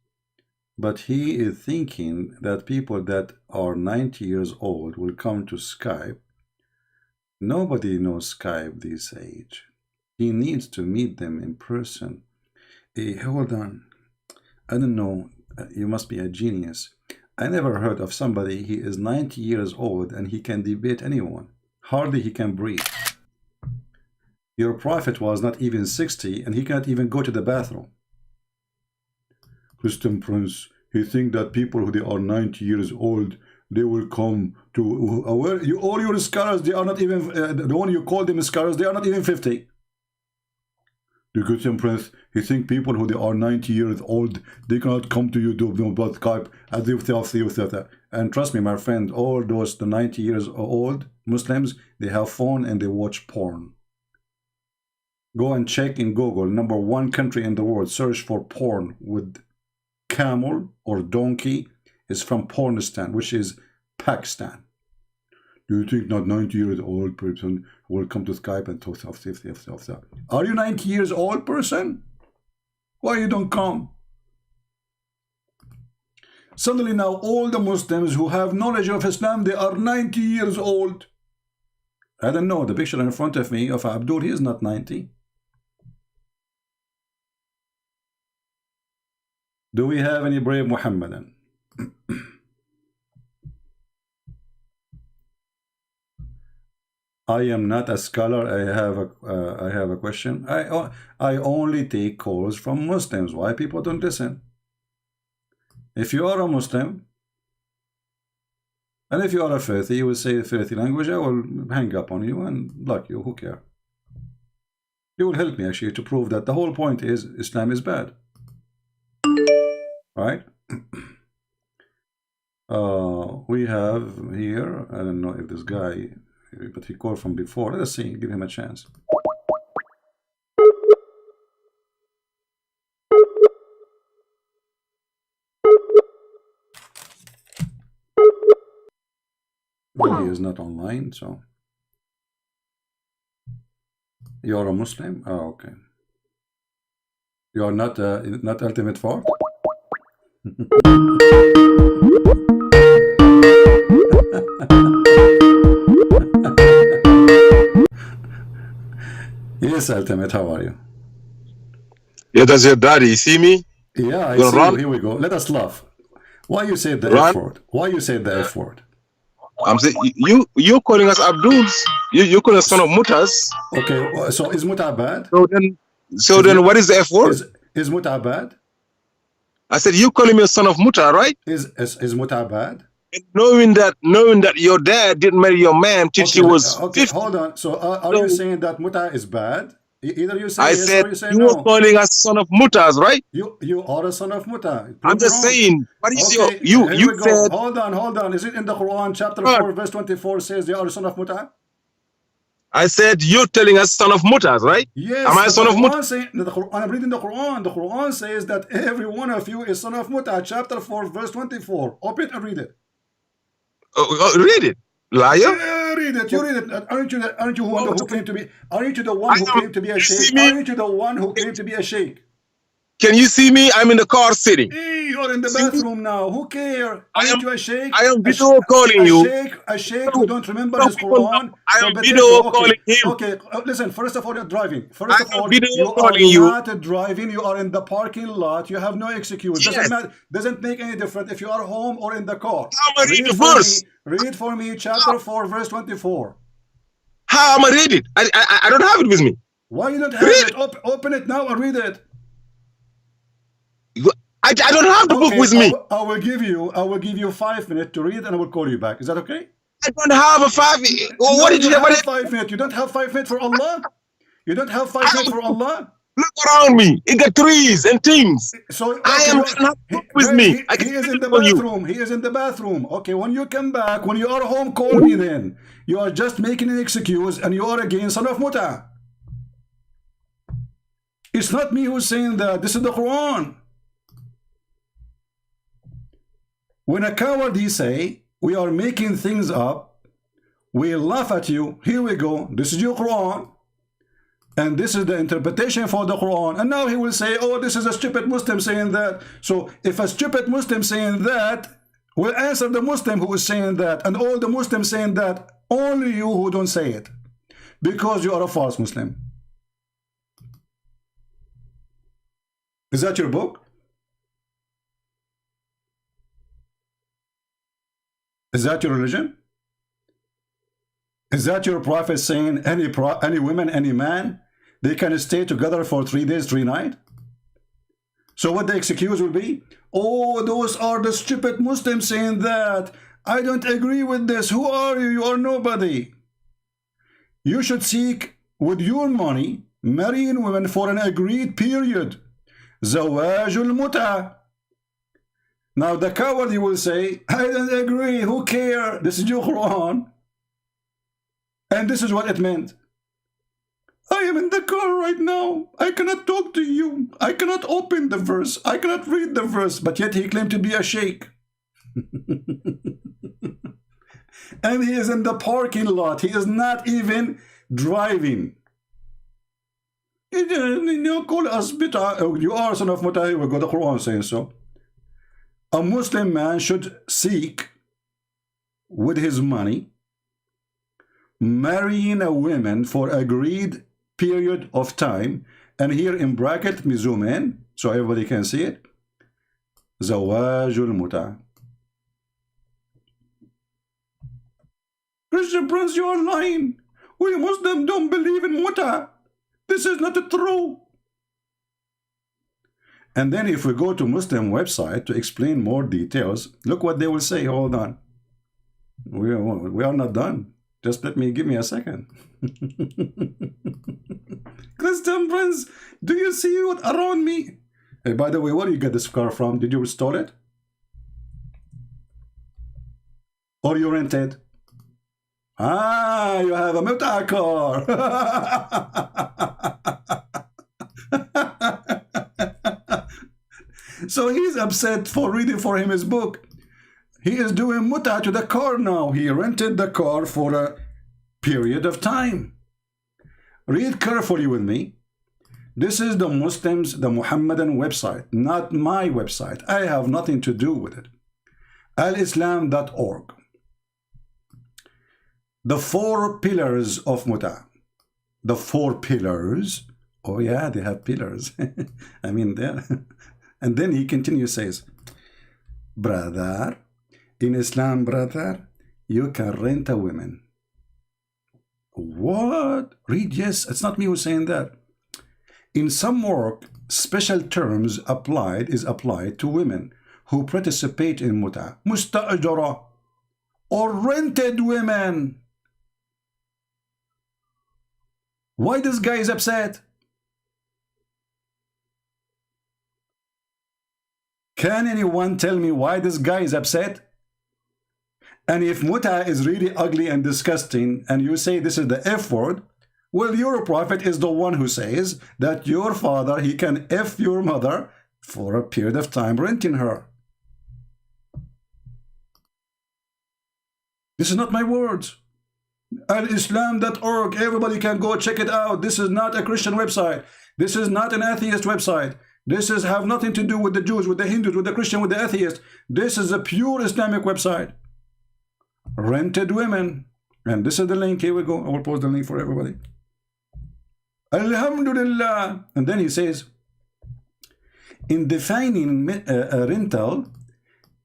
but he is thinking that people that are 90 years old will come to Skype. Nobody knows Skype this age. He needs to meet them in person. Hey, hold on. I don't know. You must be a genius. I never heard of somebody, he is 90 years old and he can debate anyone. Hardly he can breathe. Your prophet was not even 60 and he cannot even go to the bathroom. Christian Prince, he think that people who they are 90 years old, they will come to where you, all your scholars, they are not even the one you call them scholars, they are not even 50. The Christian Prince, he think people who they are 90 years old, they cannot come to you to about Skype as if they are. And trust me, my friend, all those the 90 years old Muslims, they have phone and they watch porn. Go and check in Google, #1 country in the world, search for porn with camel or donkey is from Pornistan, which is Pakistan. Do you think not 90 years old person will come to Skype and talk of that? Are you 90 years old person? Why you don't come? Suddenly now all the Muslims who have knowledge of Islam, they are 90 years old. I don't know, the picture in front of me of Abdul, he is not 90. Do we have any brave Muhammadan? I am not a scholar. I have a question. I only take calls from Muslims. Why people don't listen? If you are a Muslim, and if you are a filthy, you will say filthy language, I will hang up on you and block you. Who cares? You will help me actually to prove that the whole point is Islam is bad. Right? We have here, I don't know if this guy, but he called from before. Let's see, give him a chance. Well, he is not online, so. You are a Muslim? Oh, okay. You are not Ultimate Fort? Yes, Ultimate, how are you? Yeah, that's your daddy. You see me? Yeah, I see you. Here we go. Let us laugh. Why you said the F word? Why you said the F word? I'm saying you're calling us Abduls. You calling us son of Mutas. Okay, so is Muta bad? So then what is the F word? Is Muta bad? I said you calling me a son of Muta, right? Is Muta bad? Knowing that your dad didn't marry your mom till she was 50. Hold on. So are you saying that Muta is bad? Either you say I yes said or you say you no. were calling us son of Mutas, right? You are a son of Muta. I'm just saying. What is okay, you said? Hold on. Is it in the Quran chapter 4 verse 24 says they are a son of Muta? I said you're telling us son of Mutas, right? Yes. Am I a son of Muta? I'm reading the Quran. The Quran says that every one of you is son of Muta. Chapter 4 verse 24. Open it and read it. Read it, liar. Yeah, read it. You read it. Aren't you the one who claimed to be? Aren't you the one who claimed to be a sheikh? Aren't you the one who claimed to be a sheikh? Can you see me? I'm in the car sitting. You're in the bathroom now. Who cares? Aren't you a sheikh? I am video calling you. A sheikh who don't remember his Quran. I am video calling him. Okay, listen. First of all, you're driving. First of all, you are not driving. You are in the parking lot. You have no excuse. Yes. Doesn't make any difference if you are home or in the car. How am I read the verse? Read for me chapter 4 verse 24. How am I read it? I don't have it with me. Why you don't have it? Open it now and read it. I don't have the book with me. I will give you 5 minutes to read and I will call you back. Is that okay? I don't have a 5 minutes. What did you have? 5 minutes. You don't have 5 minutes for Allah? You don't have 5 minutes for Allah? Look around me. It got trees and things. So okay, I am not book with me. He is in the bathroom. He is in the bathroom. Okay, when you come back, when you are home, call me then. You are just making an excuse and you are again son of Muta. It's not me who's saying that. This is the Quran. When a coward he say, we are making things up, we laugh at you. Here we go. This is your Quran. And this is the interpretation for the Quran. And now he will say, oh, this is a stupid Muslim saying that. So if a stupid Muslim saying that, will answer the Muslim who is saying that. And all the Muslims saying that, only you who don't say it. Because you are a false Muslim. Is that your book? Is that your religion? Is that your prophet saying any woman, any man, they can stay together for 3 days, 3 nights? So what the excuse will be? Oh, those are the stupid Muslims saying that. I don't agree with this. Who are you? You are nobody. You should seek with your money marrying women for an agreed period. زواج المتعة. Now the coward, you will say, I don't agree. Who cares? This is your Quran. And this is what it meant. I am in the car right now. I cannot talk to you. I cannot open the verse. I cannot read the verse. But yet he claimed to be a sheikh. And he is in the parking lot. He is not even driving. You call us bid'ah. You are son of Mutah. We got the Quran saying so. A Muslim man should seek with his money marrying a woman for agreed period of time, and here in bracket me zoom in so everybody can see it. Zawajul Muta. Christian Prince, you are lying. We Muslims don't believe in Muta. This is not true. And then if we go to Muslim website to explain more details, look what they will say. Hold on. We are not done. Just give me a second. Christian Prince, do you see what around me? Hey, by the way, where do you get this car from? Did you restore it? Or you rented? Ah, you have a Muta car. So he's upset for reading for him his book. He is doing muta to the car now. He rented the car for a period of time. Read carefully with me. This is the Muslims, the Muhammadan website, not my website. I have nothing to do with it. alislam.org. The 4 pillars of muta. The 4 pillars. Oh yeah, they have pillars. I mean, there. And then he continues, says, brother, in Islam, brother, you can rent a woman. What? Read, yes, it's not me who's saying that. In some work, special terms is applied to women who participate in muta, musta'ajara, or rented women. Why this guy is upset? Can anyone tell me why this guy is upset? And if muta is really ugly and disgusting, and you say this is the F word, well, your prophet is the one who says that your father, he can F your mother for a period of time renting her. This is not my words. Alislam.org, everybody can go check it out. This is not a Christian website. This is not an atheist website. This is have nothing to do with the Jews, with the Hindus, with the Christian, with the atheist. This is a pure Islamic website. Rented women. And this is the link. Here we go. I will post the link for everybody. Alhamdulillah. And then he says, in defining a rental,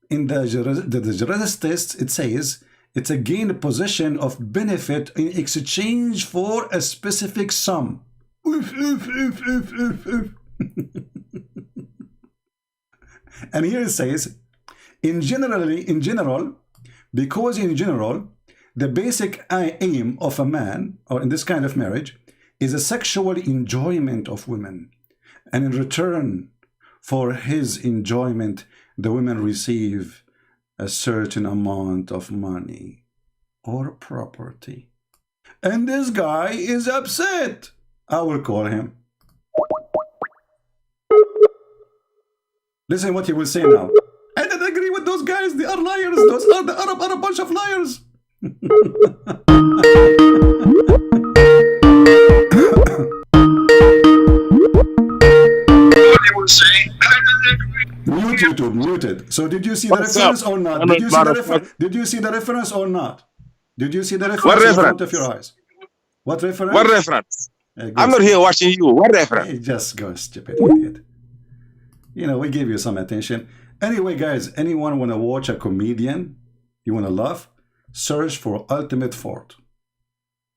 in the Juris test, it says, it's a gained possession of benefit in exchange for a specific sum. And here it says, in general, because in general, the basic aim of a man, or in this kind of marriage, is a sexual enjoyment of women. And in return for his enjoyment, the women receive a certain amount of money or property. And this guy is upset. I will call him. Listen what he will say now. I don't agree with those guys. They are liars. Those are the Arab are a bunch of liars. Mute YouTube, muted. So did you see the reference or not? Did you see the reference? Did you see the reference or not? Did you see the reference What in reference? front of your eyes? What reference? What reference? I'm not here watching you. What reference? Hey, just go, stupid idiot. You know, we gave you some attention. Anyway, guys, anyone want to watch a comedian? You want to laugh? Search for Ultimate Fort.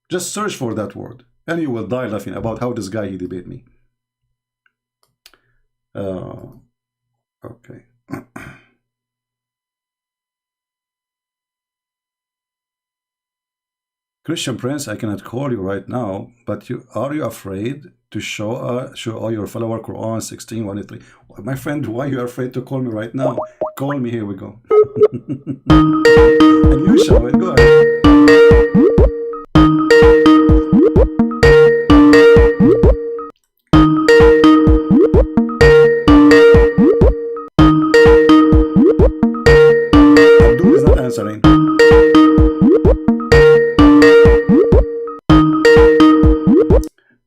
Just search for that word. And you will die laughing about how this guy, he debate me. Okay. Christian Prince, I cannot call you right now, but are you afraid to show all your follower Quran 16:1-3? My friend, why are you afraid to call me right now? Call me, here we go. And you show it, go ahead. Abdul is not answering.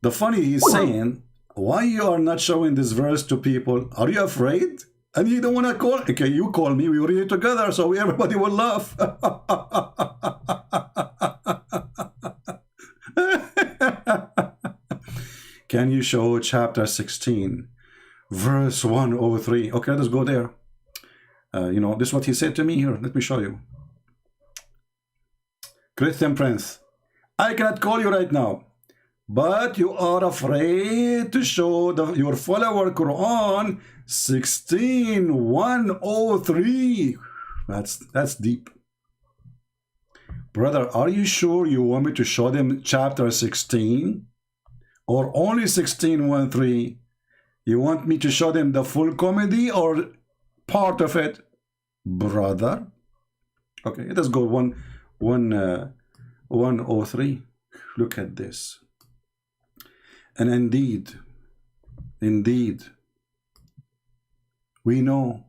The funny, he's saying, why you are not showing this verse to people? Are you afraid? And you don't want to call? Okay, you call me. We read it together, so everybody will laugh. Can you show chapter 16, verse 103? Okay, let's go there. This is what he said to me here. Let me show you. Christian Prince, I cannot call you right now, but you are afraid to show your follower Quran 16:103. That's deep. Brother, are you sure you want me to show them chapter 16 or only 16:1-3? You want me to show them the full comedy or part of it, brother? Okay, let us go 103. Look at this. And indeed, we know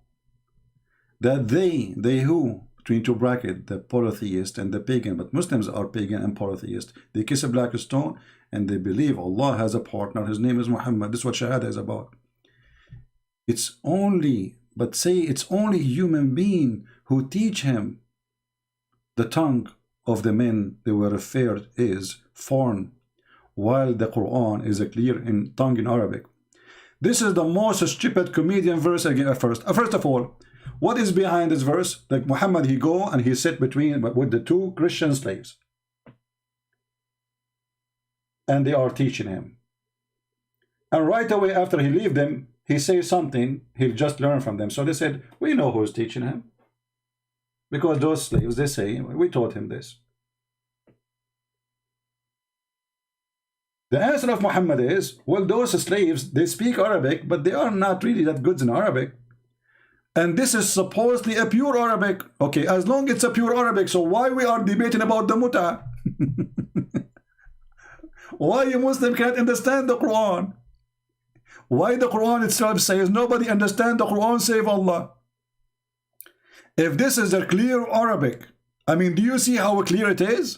that they who, between two brackets, the polytheist and the pagan, but Muslims are pagan and polytheist. They kiss a black stone and they believe Allah has a partner. His name is Muhammad. This is what Shahada is about. It's only human being who teach him the tongue of the men they were referred is foreign, while the Quran is a clear in tongue in Arabic. This is the most stupid comedian verse again. First of all, what is behind this verse? Like Muhammad, he go and he sit with the two Christian slaves, and they are teaching him. And right away after he leave them, he says something he'll just learn from them. So they said, we know who's teaching him, because those slaves, they say, we taught him this. The answer of Muhammad is, well, those slaves, they speak Arabic, but they are not really that good in Arabic. And this is supposedly a pure Arabic. Okay, as long as it's a pure Arabic, so why we are debating about the muta? Why a Muslim can't understand the Quran? Why the Quran itself says nobody understands the Quran save Allah? If this is a clear Arabic, I mean, do you see how clear it is?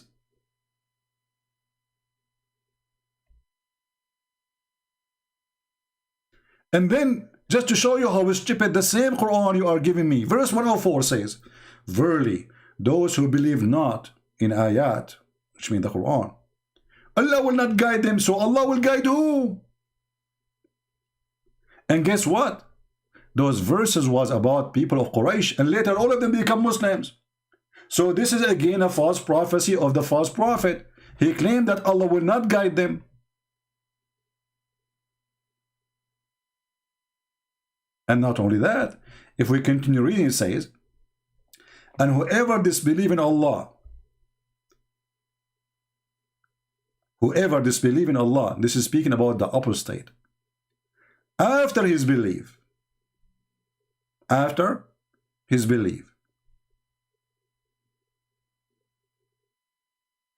And then, just to show you how stupid, the same Quran you are giving me, verse 104 says, verily, those who believe not in ayat, which means the Quran, Allah will not guide them, so Allah will guide who? And guess what? Those verses was about people of Quraysh, and later all of them become Muslims. So this is again a false prophecy of the false prophet. He claimed that Allah will not guide them. And not only that, if we continue reading, it says, and whoever disbelieve in Allah, this is speaking about the apostate, after his belief,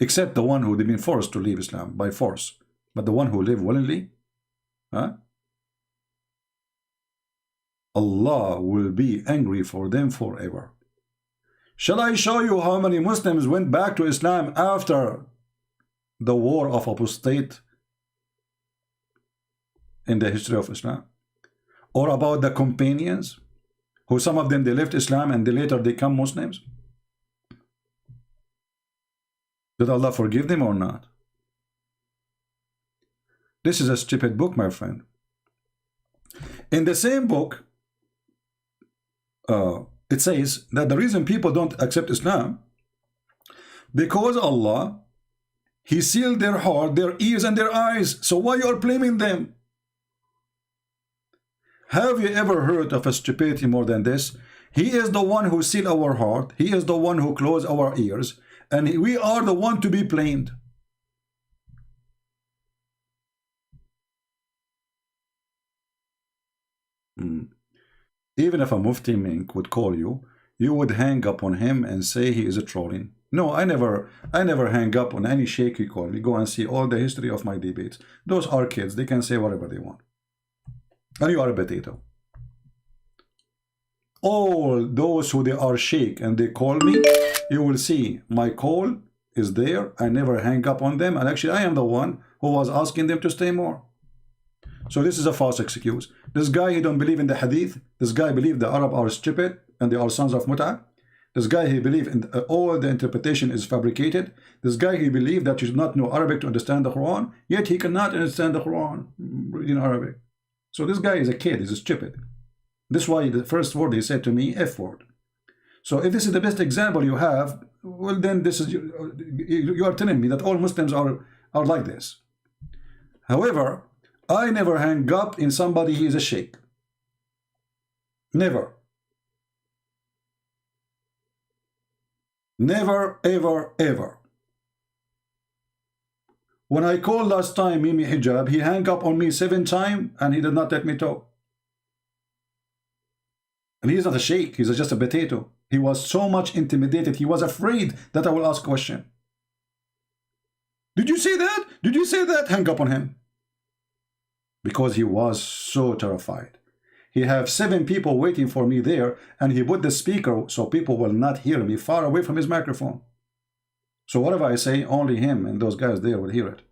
except the one who they've been forced to leave Islam by force, but the one who live willingly, Allah will be angry for them forever. Shall I show you how many Muslims went back to Islam after the war of apostate in the history of Islam? Or about the companions, who some of them they left Islam and they later become Muslims? Did Allah forgive them or not? This is a stupid book, my friend. In the same book, it says that the reason people don't accept Islam, because Allah, He sealed their heart, their ears and their eyes. So why you are blaming them? Have you ever heard of a stupidity more than this? He is the one who sealed our heart. He is the one who closed our ears. and we are the one to be blamed. Even if a Mufti Mink would call you, you would hang up on him and say he is a trolling. No, I never hang up on any sheikh you call me. Go and see all the history of my debates. Those are kids. They can say whatever they want. And you are a potato. All those who they are sheikh and they call me, you will see my call is there. I never hang up on them. And actually, I am the one who was asking them to stay more. So this is a false excuse. This guy, he don't believe in the hadith. This guy believe the Arab are stupid and they are sons of Mut'ah. This guy, he believe in all the interpretation is fabricated. This guy, he believe that you should not know Arabic to understand the Quran, yet he cannot understand the Quran in Arabic. So this guy is a kid, he's stupid. This is why the first word he said to me, F word. So if this is the best example you have, well then this is, you are telling me that all Muslims are like this. However, I never hang up in somebody he is a sheikh. Never. Never, ever, ever. When I called last time Mimi Hijab, he hung up on me 7 times and he did not let me talk. And he's not a sheikh, he's just a potato. He was so much intimidated, he was afraid that I will ask a question. Did you say that? Did you say that? Hang up on him. Because he was so terrified. He have 7 people waiting for me there, and he put the speaker so people will not hear me far away from his microphone. So whatever I say, only him and those guys there will hear it.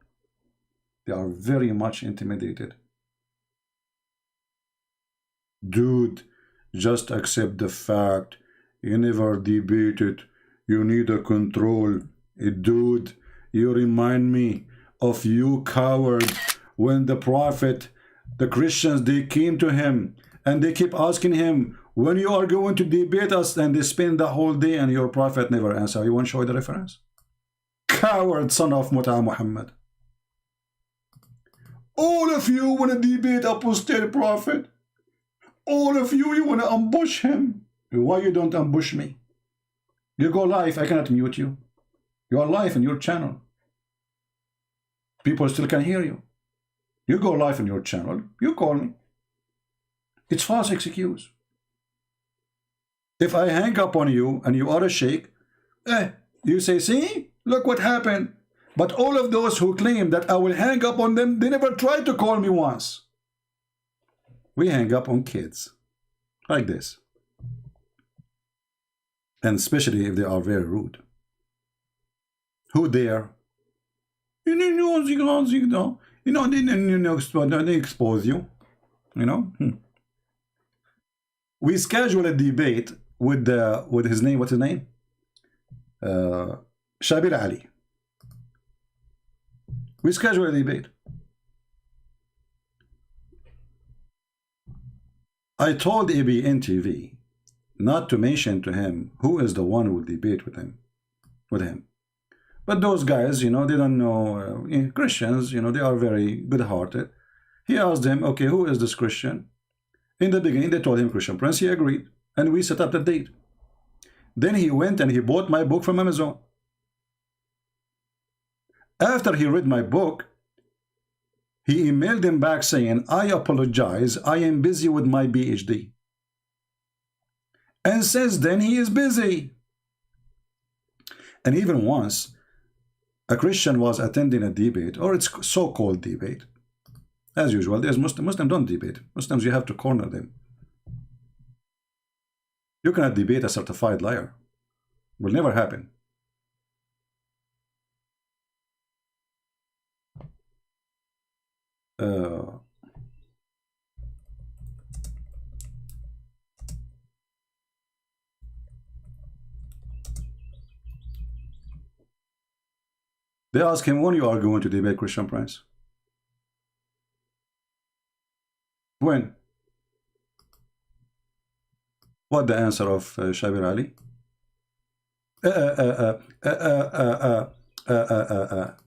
They are very much intimidated. Dude, just accept the fact. You never debated. You need a control. Dude, you remind me of you coward. When the Prophet, the Christians, they came to him and they keep asking him, when you are going to debate us, and they spend the whole day and your Prophet never answer. You want to show the reference? Coward son of Mut'ah Muhammad. All of you want to debate apostate Prophet. All of you want to ambush him. Why you don't ambush me? You go live, I cannot mute you. You are live in your channel. People still can hear you. You go live on your channel, you call me. It's false excuse. If I hang up on you and you are a sheikh, you say, see, look what happened. But all of those who claim that I will hang up on them, they never tried to call me once. We hang up on kids like this. And especially if they are very rude. Who dare? You know, they expose you. You know. We schedule a debate with his name. What's his name? Shabir Ali. We schedule a debate. I told ABN TV not to mention to him who is the one who will debate with him. But those guys, you know, they don't know Christians, you know, they are very good-hearted. He asked them, okay, who is this Christian? In the beginning, they told him Christian Prince. He agreed, and we set up the date. Then he went and he bought my book from Amazon. After he read my book, he emailed him back saying, I apologize, I am busy with my PhD. And since then, he is busy. And even once, a Christian was attending a debate, or it's so-called debate. As usual, there's Muslims don't debate. Muslims, you have to corner them. You cannot debate a certified liar. Will never happen. They ask him, when you are going to debate Christian Prince? When? What the answer of Shabir Ali?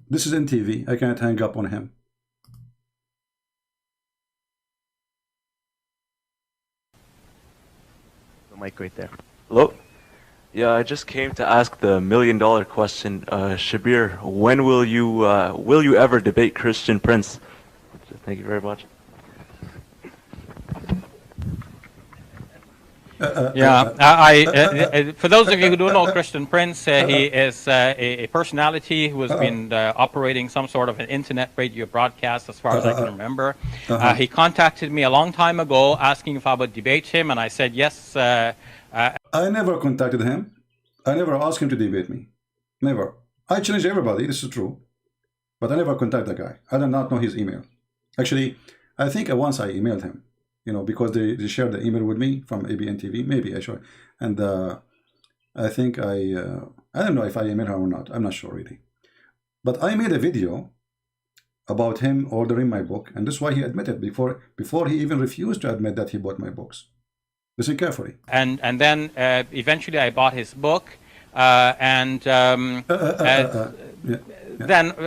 This is in TV. I can't hang up on him. The mic right there. Hello? Yeah, I just came to ask the $1,000,000 question. Shabir, when will you ever debate Christian Prince? Thank you very much. For those of you who don't know Christian Prince, he is a personality who has been operating some sort of an internet radio broadcast as far as I can remember. He contacted me a long time ago asking if I would debate him, and I said yes. I never contacted him. I never asked him to debate me. Never. I challenge everybody, this is true. But I never contacted the guy. I do not know his email. Actually, I think once I emailed him, you know, because they shared the email with me from ABN TV, maybe I should. And I think I don't know if I emailed her or not. I'm not sure really. But I made a video about him ordering my book, and this is why he admitted before he even refused to admit that he bought my books. Listen carefully. And then eventually I bought his book, then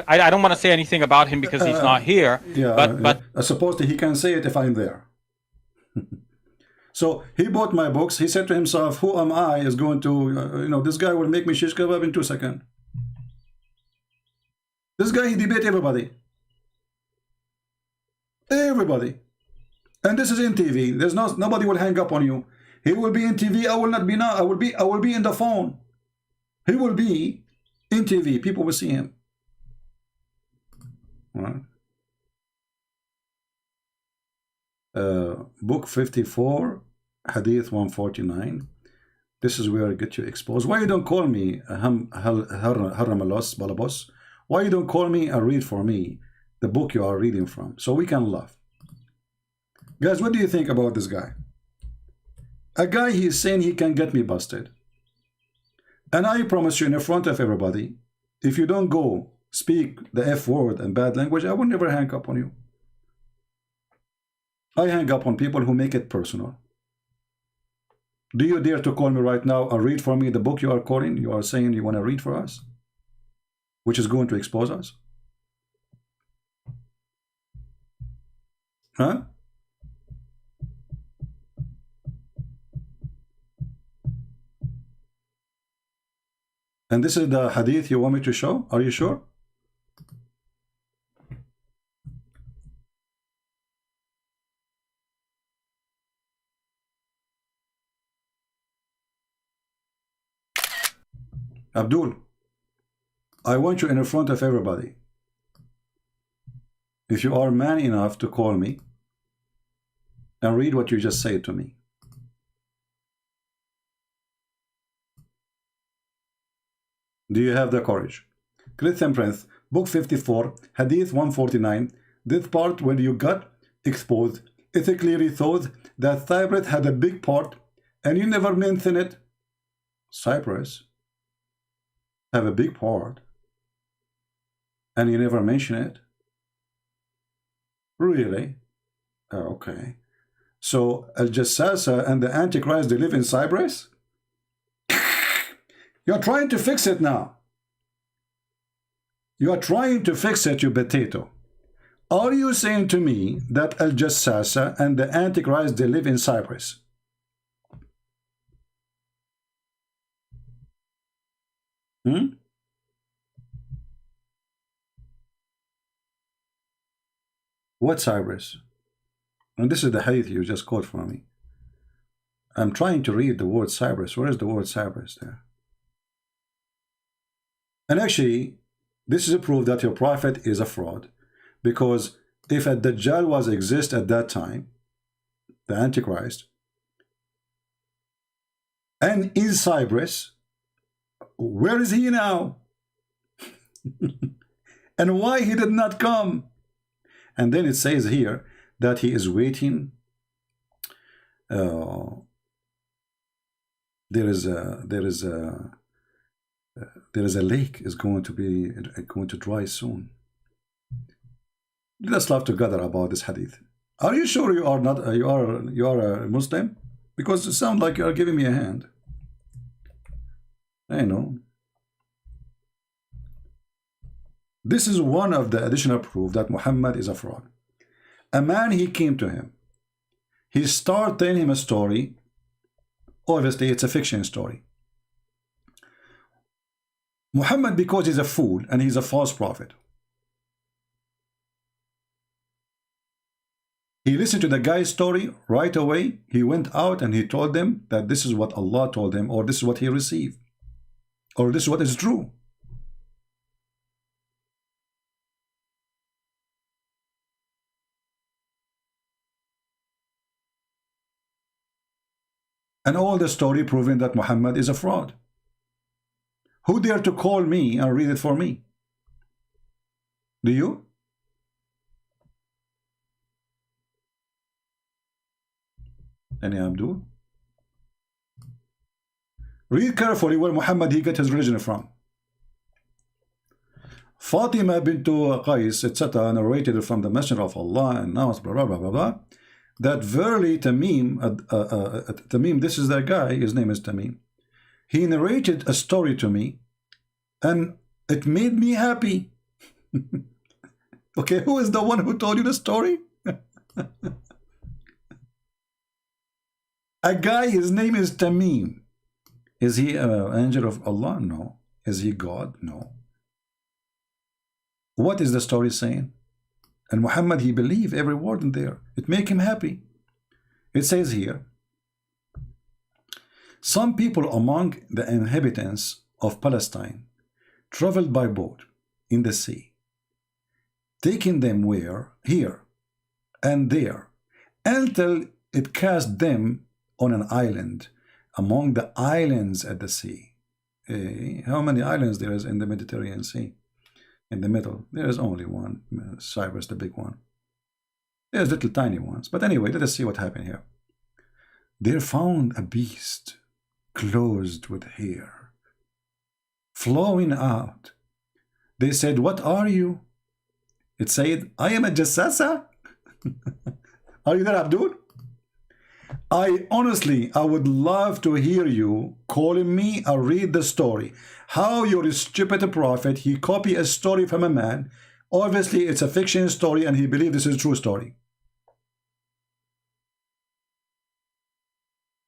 I don't want to say anything about him because he's not here. But supposedly he can say it if I'm there. So he bought my books. He said to himself, "Who am I? Is going to this guy will make me shish kebab in 2 seconds." This guy, he debate everybody, and this is in TV. There's nobody will hang up on you. He will be in TV. I will not be now. I will be in the phone. He will be in TV. People will see him. All right. Book 54, Hadith 149. This is where I get you exposed. Why you don't call me Haramalos Balabos? Why you don't call me and read for me the book you are reading from, so we can laugh? Guys, what do you think about this guy? A guy, he is saying he can get me busted. And I promise you in front of everybody, if you don't go speak the F word and bad language, I will never hang up on you. I hang up on people who make it personal. Do you dare to call me right now and read for me the book you are quoting? You are saying you want to read for us, which is going to expose us? Huh? And this is the hadith you want me to show? Are you sure? Abdul, I want you in front of everybody. If you are man enough to call me and read what you just said to me. Do you have the courage? Christian Prince, book 54, Hadith 149. This part when you got exposed, it clearly thought that Cyprus had a big part and you never mention it. Cyprus have a big part and you never mention it? Really? Okay. So Al-Jassasa and the Antichrist, they live in Cyprus? You're trying to fix it now. You are trying to fix it, you potato. Are you saying to me that Al-Jassasa and the Antichrist, they live in Cyprus? What Cyprus? And this is the hadith you just quote from me. I'm trying to read the word Cyprus. Where is the word Cyprus there? And actually, this is a proof that your prophet is a fraud. Because if a Dajjal was exist at that time, the Antichrist, and in Cyprus, where is he now? And why he did not come? And then it says here that he is waiting. There is a lake is going to dry soon. Let's laugh together about this hadith. Are you sure you are not? You are a Muslim? Because it sounds like you are giving me a hand. I know. This is one of the additional proof that Muhammad is a fraud. A man, he came to him. He started telling him a story. Obviously, it's a fiction story. Muhammad, because he's a fool and he's a false prophet, he listened to the guy's story right away. He went out and he told them that this is what Allah told him, or this is what he received, or this is what is true. And all the story proving that Muhammad is a fraud. Who dare to call me and read it for me? Do you? Any Abdul? Read carefully where Muhammad he got his religion from. Fatima bint Qais, etc., narrated from the Messenger of Allah and now blah blah blah blah blah, that verily Tamim, Tamim, this is that guy, his name is Tamim, he narrated a story to me and it made me happy. Okay, who is the one who told you the story? A guy, his name is Tamim. Is he an angel of Allah? No. Is he God? No. What is the story saying? And Muhammad, he believed every word in there. It made him happy. It says here, some people among the inhabitants of Palestine traveled by boat in the sea, taking them where? Here and there, until it cast them on an island among the islands at the sea. How many islands there is in the Mediterranean Sea? In the middle, there is only one, Cyprus, the big one. There's little tiny ones. But anyway, let us see what happened here. There found a beast clothed with hair, flowing out. They said, what are you? It said, I am a jassasa. Are you there, Abdul? I would love to hear you calling me or read the story. How your stupid prophet, he copied a story from a man. Obviously, it's a fiction story and he believed this is a true story.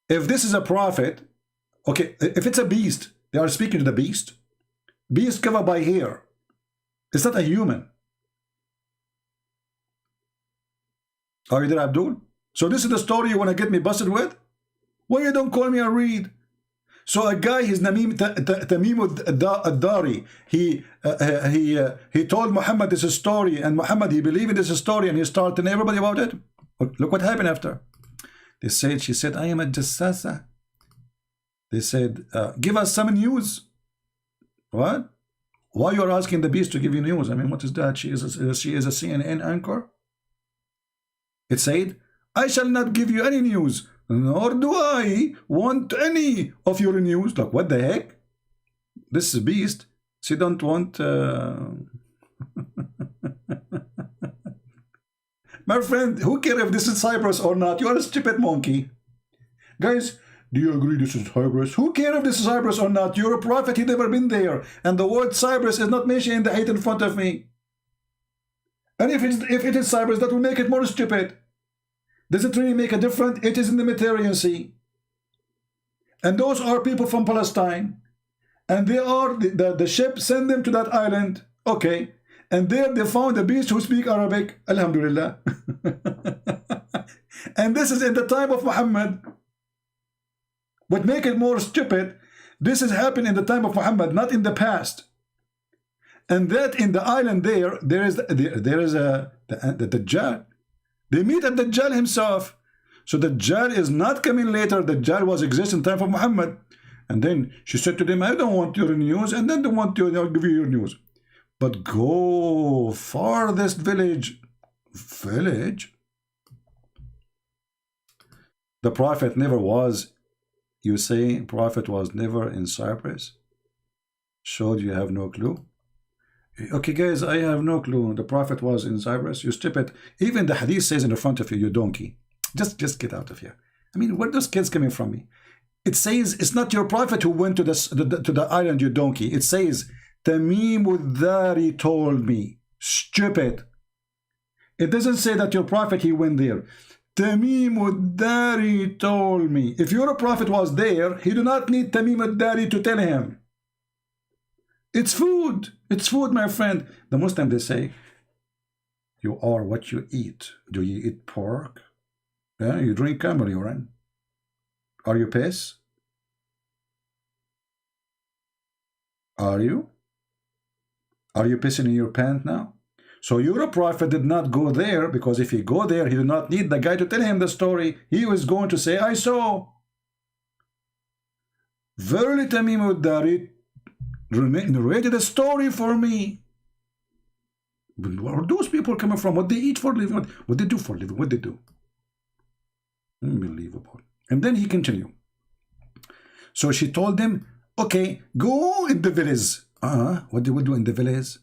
If this is a prophet, okay, if it's a beast, they are speaking to the beast. Beast covered by hair. It's not a human. Are you there, Abdul? So this is the story you want to get me busted with? Why you don't call me and read? So a guy, his name Tamim ad-Dari, he told Muhammad this is a story, and Muhammad, he believed in this story, and he started telling everybody about it. Look what happened after. She said, I am a jassasa. They said, give us some news. What? Why you are asking the beast to give you news? I mean, what is that? She is a CNN anchor. It said, I shall not give you any news, nor do I want any of your news. Like, what the heck? This is a beast. She don't want... My friend, who cares if this is Cyprus or not? You are a stupid monkey. Guys, do you agree this is Cyprus? Who cares if this is Cyprus or not? You're a prophet, he never been there. And the word Cyprus is not mentioned in the height in front of me. And if it is Cyprus, that will make it more stupid. Does it really make a difference? It is in the Mediterranean Sea. And those are people from Palestine. And they are, the ship sent them to that island. Okay. And there they found a beast who speak Arabic. Alhamdulillah. And this is in the time of Muhammad. What make it more stupid, this has happened in the time of Muhammad, not in the past. And that in the island there is the Dajjal. They meet at Dajjal himself. So Dajjal is not coming later. Dajjal was existing in the time of Muhammad. And then she said to them, I don't want your news. And then they want you, I'll give you your news. But go farthest village. Village? The prophet never was. You say prophet was never in Cyprus? Showed you have no clue? Okay, guys, I have no clue. The prophet was in Cyprus. You stupid. Even the hadith says in the front of you, you donkey. Just get out of here. I mean, where are those kids coming from me? It says it's not your prophet who went to the island, you donkey. It says Tamim ad-Dari told me. Stupid. It doesn't say that your prophet he went there. Tamim ad-Dari told me. If your prophet was there, he do not need Tamim ad-Dari to tell him. It's food. It's food, my friend. The Muslim, they say, you are what you eat. Do you eat pork? Yeah, you drink camel urine. Are you piss? Are you? Are you pissing in your pant now? So your prophet did not go there, because if he go there, he did not need the guy to tell him the story. He was going to say, I saw. Verily Tamim al-Dari narrated a story for me. Where are those people coming from? What they eat for living? What they do for living? What they do? Unbelievable. And then he continued. So she told him, okay, go in the village. What do we do in the village?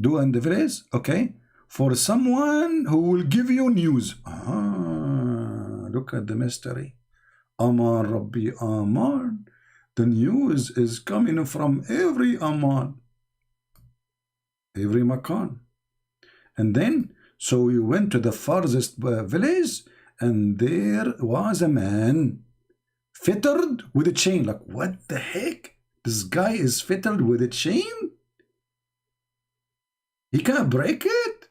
Do in the village, okay, for someone who will give you news. Look at the mystery. Amar Rabbi Amar. The news is coming from every Amar, every Makan. And then, so we went to the farthest village, and there was a man fettered with a chain. Like, what the heck? This guy is fettered with a chain? He can't break it?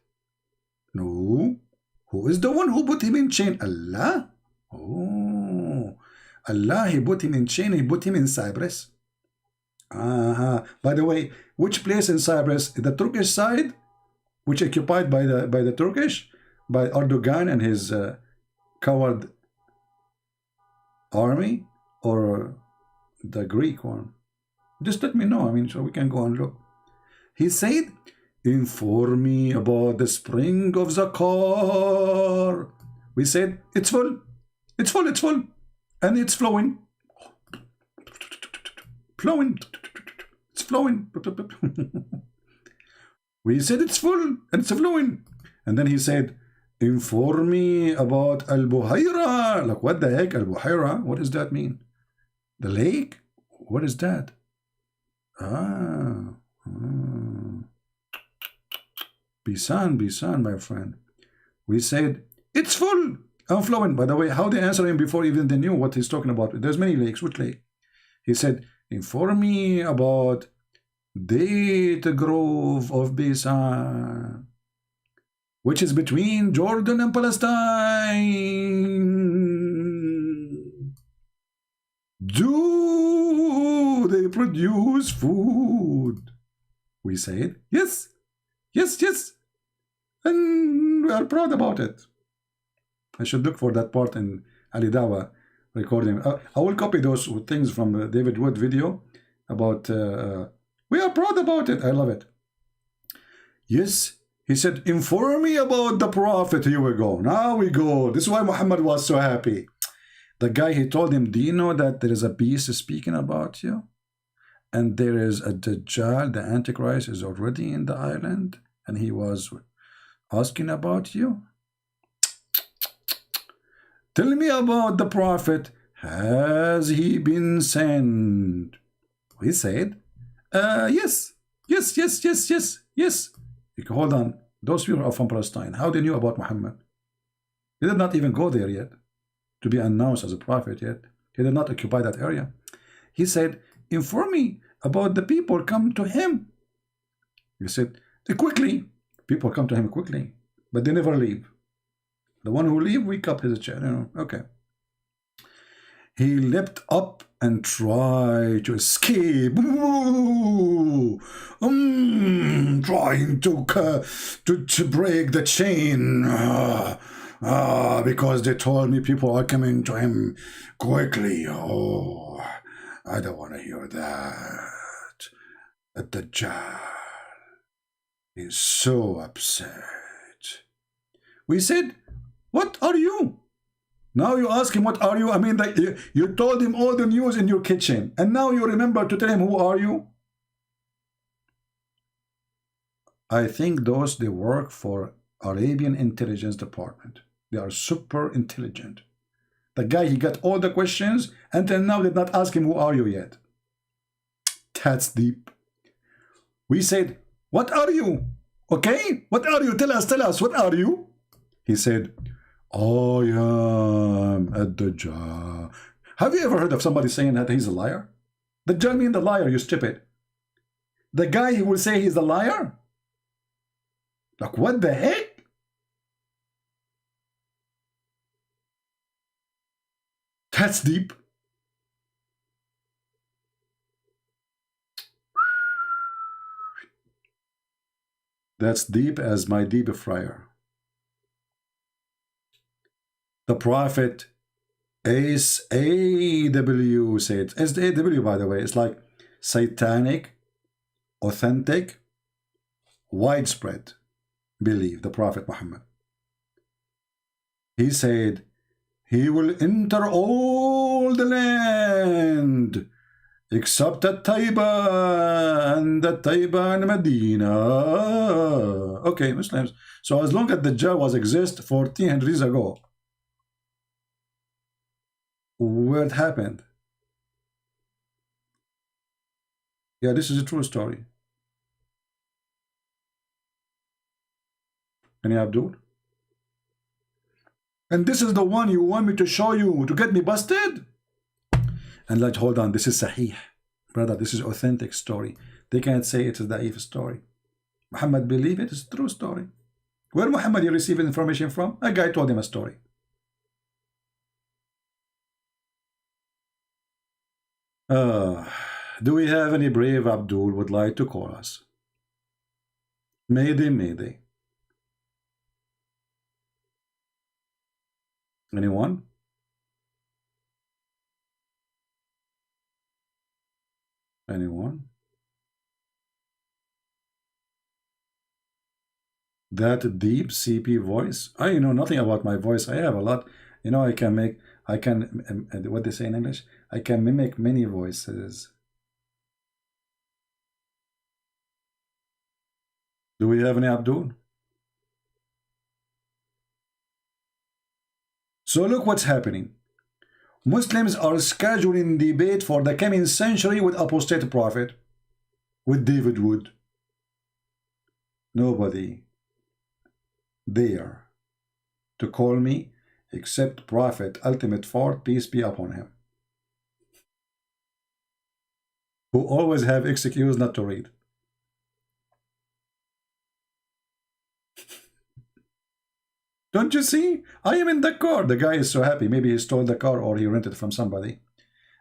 No. Who is the one who put him in chain? Allah? Oh, Allah, he put him in chain. He put him in Cyprus. By the way, which place in Cyprus? The Turkish side, which occupied by the Turkish, by Erdogan and his coward army, or the Greek one? Just let me know. I mean, so we can go and look. He said, inform me about the spring of Zakar. We said, it's full. It's full, it's full. And it's flowing. Flowing. It's flowing. We said it's full and it's flowing. And then he said, inform me about Al-Buhaira. Like, what the heck, Al-Buhaira? What does that mean? The lake? What is that? Bisan, my friend. We said, it's full and flowing. By the way, how they answered him before even they knew what he's talking about. There's many lakes. Which lake? He said, inform me about Date Grove of Bisan, which is between Jordan and Palestine. Do they produce food? We said, yes, yes, yes. And we are proud about it. I should look for that part in Ali Dawa recording. I will copy those things from the David Wood video about, we are proud about it. I love it. Yes, he said, inform me about the prophet. Here we go. Now we go. This is why Muhammad was so happy. The guy, he told him, do you know that there is a beast speaking about you? And there is a Dajjal, the Antichrist, is already in the island. And he was asking about you. Tell me about the prophet. Has he been sent? He said, yes. Yes, yes, yes, yes, yes. Hold on. Those people are from Palestine. How they knew about Muhammad? He did not even go there yet to be announced as a prophet yet. He did not occupy that area. He said, inform me about the people come to him. He said, quickly. People come to him quickly, but they never leave. The one who leave, we cut his chair. You know, okay. He leapt up and tried to escape. Trying to break the chain. Because they told me people are coming to him quickly. Oh, I don't want to hear that. The Dajjal is so upset. We said, what are you? Now you ask him, what are you? I mean, like, you told him all the news in your kitchen, and now you remember to tell him, who are you? I think those, they work for Arabian intelligence department. They are super intelligent. The guy, he got all the questions, until now did not ask him, who are you yet? That's deep. We said, what are you? Okay? What are you? Tell us, what are you? He said, I am a Dajjal. Have you ever heard of somebody saying that he's a liar? Dajjal means the liar, you stupid. The guy who will say he's a liar? Like, what the heck? That's deep. That's deep as my deep fryer. The Prophet SAW said, SAW, by the way, it's like satanic, authentic, widespread belief, the Prophet Muhammad. He said, he will enter all the land except the Taiba and the Taiba and Medina. Okay, Muslims. So as long as the Dajjal was exist 1400 years ago, where it happened? Yeah, this is a true story. Any Abdul? And this is the one you want me to show you to get me busted? And like, hold on, this is Sahih. Brother, this is authentic story. They can't say it's a Da'if story. Muhammad believe it is a true story. Where Muhammad you receive information from? A guy told him a story. Do we have any brave Abdul would like to call us? Mayday, mayday. Anyone? Anyone? That deep CP voice? I know nothing about my voice. I have a lot. You know, I can, what they say in English? I can mimic many voices. Do we have any Abdul? So look what's happening. Muslims are scheduling debate for the coming century with apostate prophet, with David Wood. Nobody dare to call me except Prophet Ultimate Ford, peace be upon him, who always have excuse not to read. Don't you see? I am in the car. The guy is so happy. Maybe he stole the car or he rented from somebody.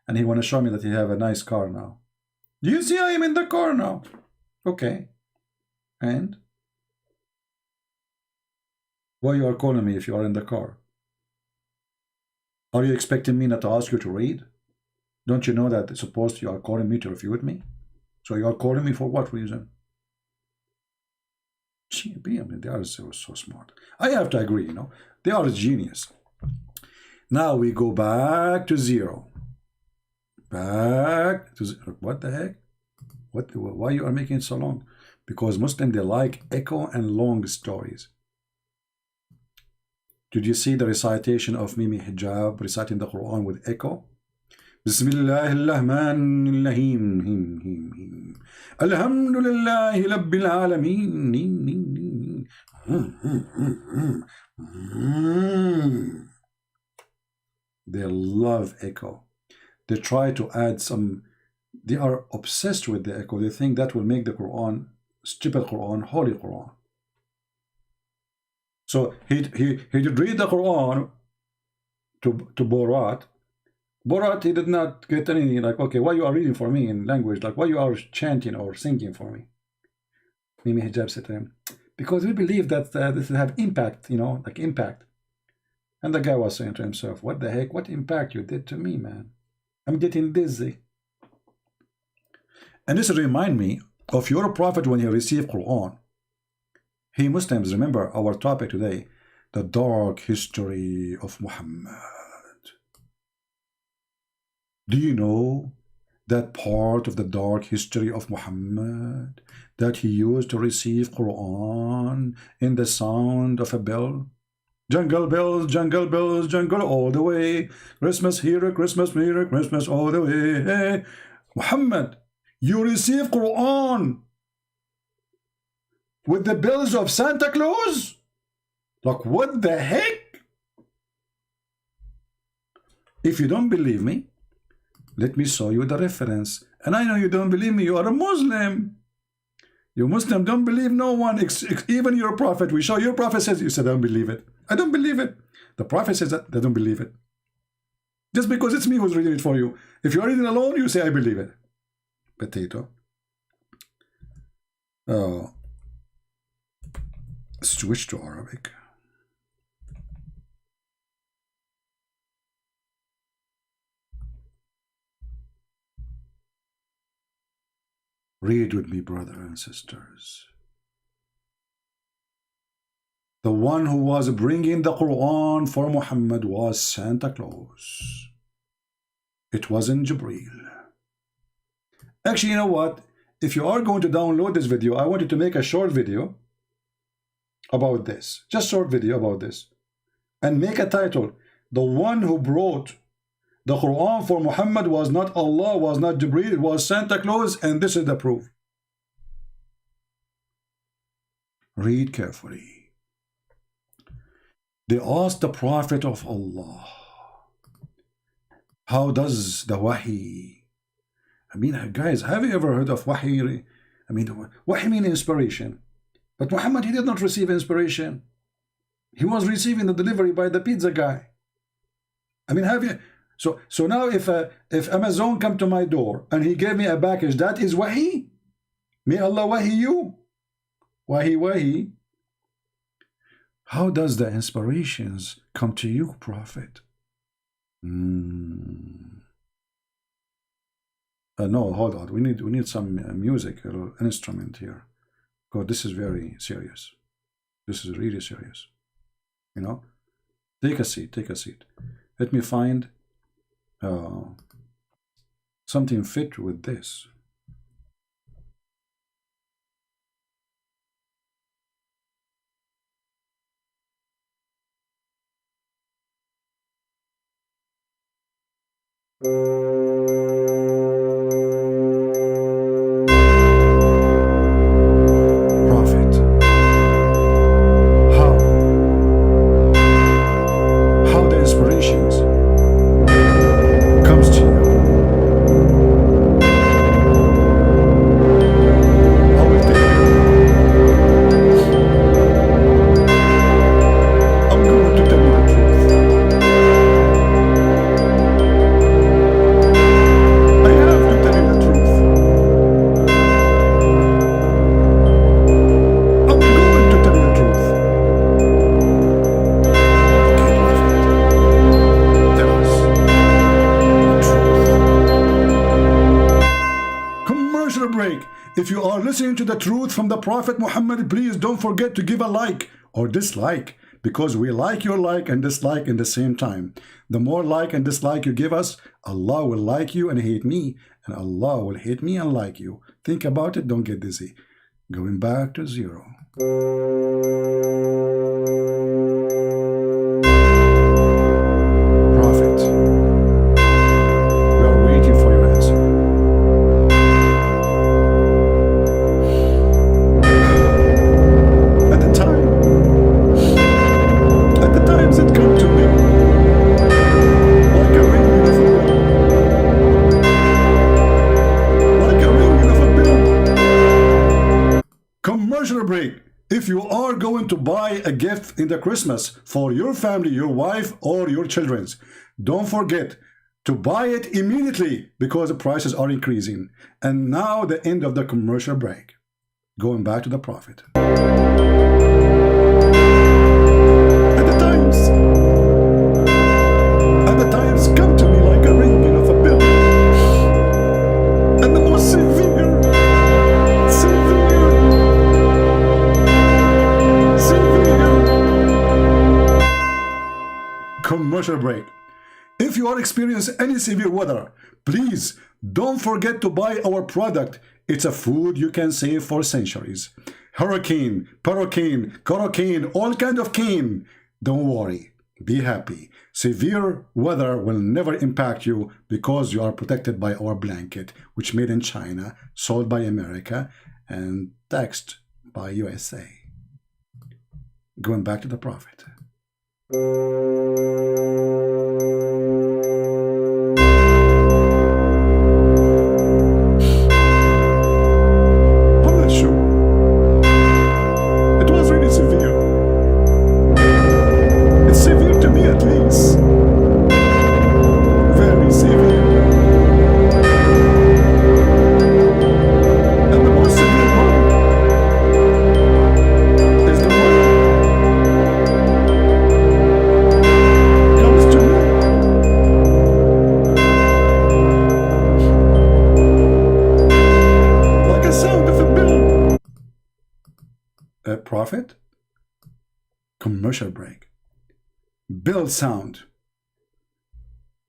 And he want to show me that he have a nice car now. Do you see I am in the car now? Okay. And? Why you are calling me if you are in the car? Are you expecting me not to ask you to read? Don't you know that supposed you are calling me to refute me? So you are calling me for what reason? Gee, I mean, they are so smart. I have to agree, you know. They are a genius. Now we go back to zero. Back to zero. What the heck? Why you are making it so long? Because Muslims, they like echo and long stories. Did you see the recitation of Mimi Hijab reciting the Quran with echo? Bismillahirrahmanirrahim. Alhamdulillahi Rabbil Alameen. They love echo. They try to add some. They are obsessed with the echo. They think that will make the Quran, stupid Quran, holy Quran. So he did read the Quran to Borat. Borat, he did not get anything like, okay, why you are reading for me in language? Like, why you are chanting or singing for me? Mimi Hijab said to him, because we believe that this will have impact, you know, like impact. And the guy was saying to himself, what the heck? What impact you did to me, man? I'm getting dizzy. And this remind me of your prophet when he received Quran. Hey Muslims, remember our topic today, the dark history of Muhammad. Do you know that part of the dark history of Muhammad that he used to receive Quran in the sound of a bell? Jungle bells, jungle all the way. Christmas here, Christmas here, Christmas all the way. Hey, Muhammad, you receive Quran with the bells of Santa Claus? Like, what the heck? If you don't believe me, let me show you the reference. And I know you don't believe me, you are a Muslim. You Muslim don't believe no one, even your prophet. We show your prophet says, you said, I don't believe it. I don't believe it. The prophet says that they don't believe it. Just because it's me who's reading it for you. If you're reading alone, you say, I believe it. Potato. Oh. Switch to Arabic. Read with me, brothers and sisters. The one who was bringing the Quran for Muhammad was Santa Claus. It wasn't Jibreel. Actually, you know what? If you are going to download this video, I want you to make a short video about this. Just short video about this. And make a title. The one who brought the Quran for Muhammad was not Allah, was not Jibreel, it was Santa Claus, and this is the proof. Read carefully. They asked the Prophet of Allah, how does the Wahi? I mean, guys, have you ever heard of Wahi? I mean, Wahi means inspiration. But Muhammad, he did not receive inspiration. He was receiving the delivery by the pizza guy. I mean, have you? So now if Amazon come to my door and he gave me a package, that is Wahi. May Allah Wahi you. Wahi. How does the inspirations come to you, Prophet? No, hold on. We need some music, a little instrument here, because this is very serious. This is really serious. You know, take a seat. Let me find something fit with this. Prophet, how the inspirations comes to you. I will tell you. I'm going to tell you the truth. I have to tell you the truth. I'm going to tell you the truth. Okay, Prophet, tell us the truth. Commercial break. If you are listening to the truth from the Prophet Muhammad, please don't forget to give a like or dislike, because we like your like and dislike in the same time. The more like and dislike you give us, Allah will like you and hate me, and Allah will hate me and like you. Think about it, don't get dizzy. Going back to zero. Prophet, we are waiting for your answer. At the times it come to me like a ringing of a bell. Like a ringing of a bell. Commercial break. If you are going to buy a gift in the Christmas for your family, your wife, or your children's, don't forget to buy it immediately, because the prices are increasing. And now the end of the commercial break. Going back to the Prophet. At the times come to me like a ringing of a bell. And the most severe commercial break. If you are experiencing any severe weather, please don't forget to buy our product. It's a food you can save for centuries. Hurricane, hurricane, hurricane, all kind of cane. Don't worry, be happy. Severe weather will never impact you, because you are protected by our blanket, which made in China, sold by America, and taxed by USA. Going back to the Prophet. I'm not sure. Commercial break. Bill sound.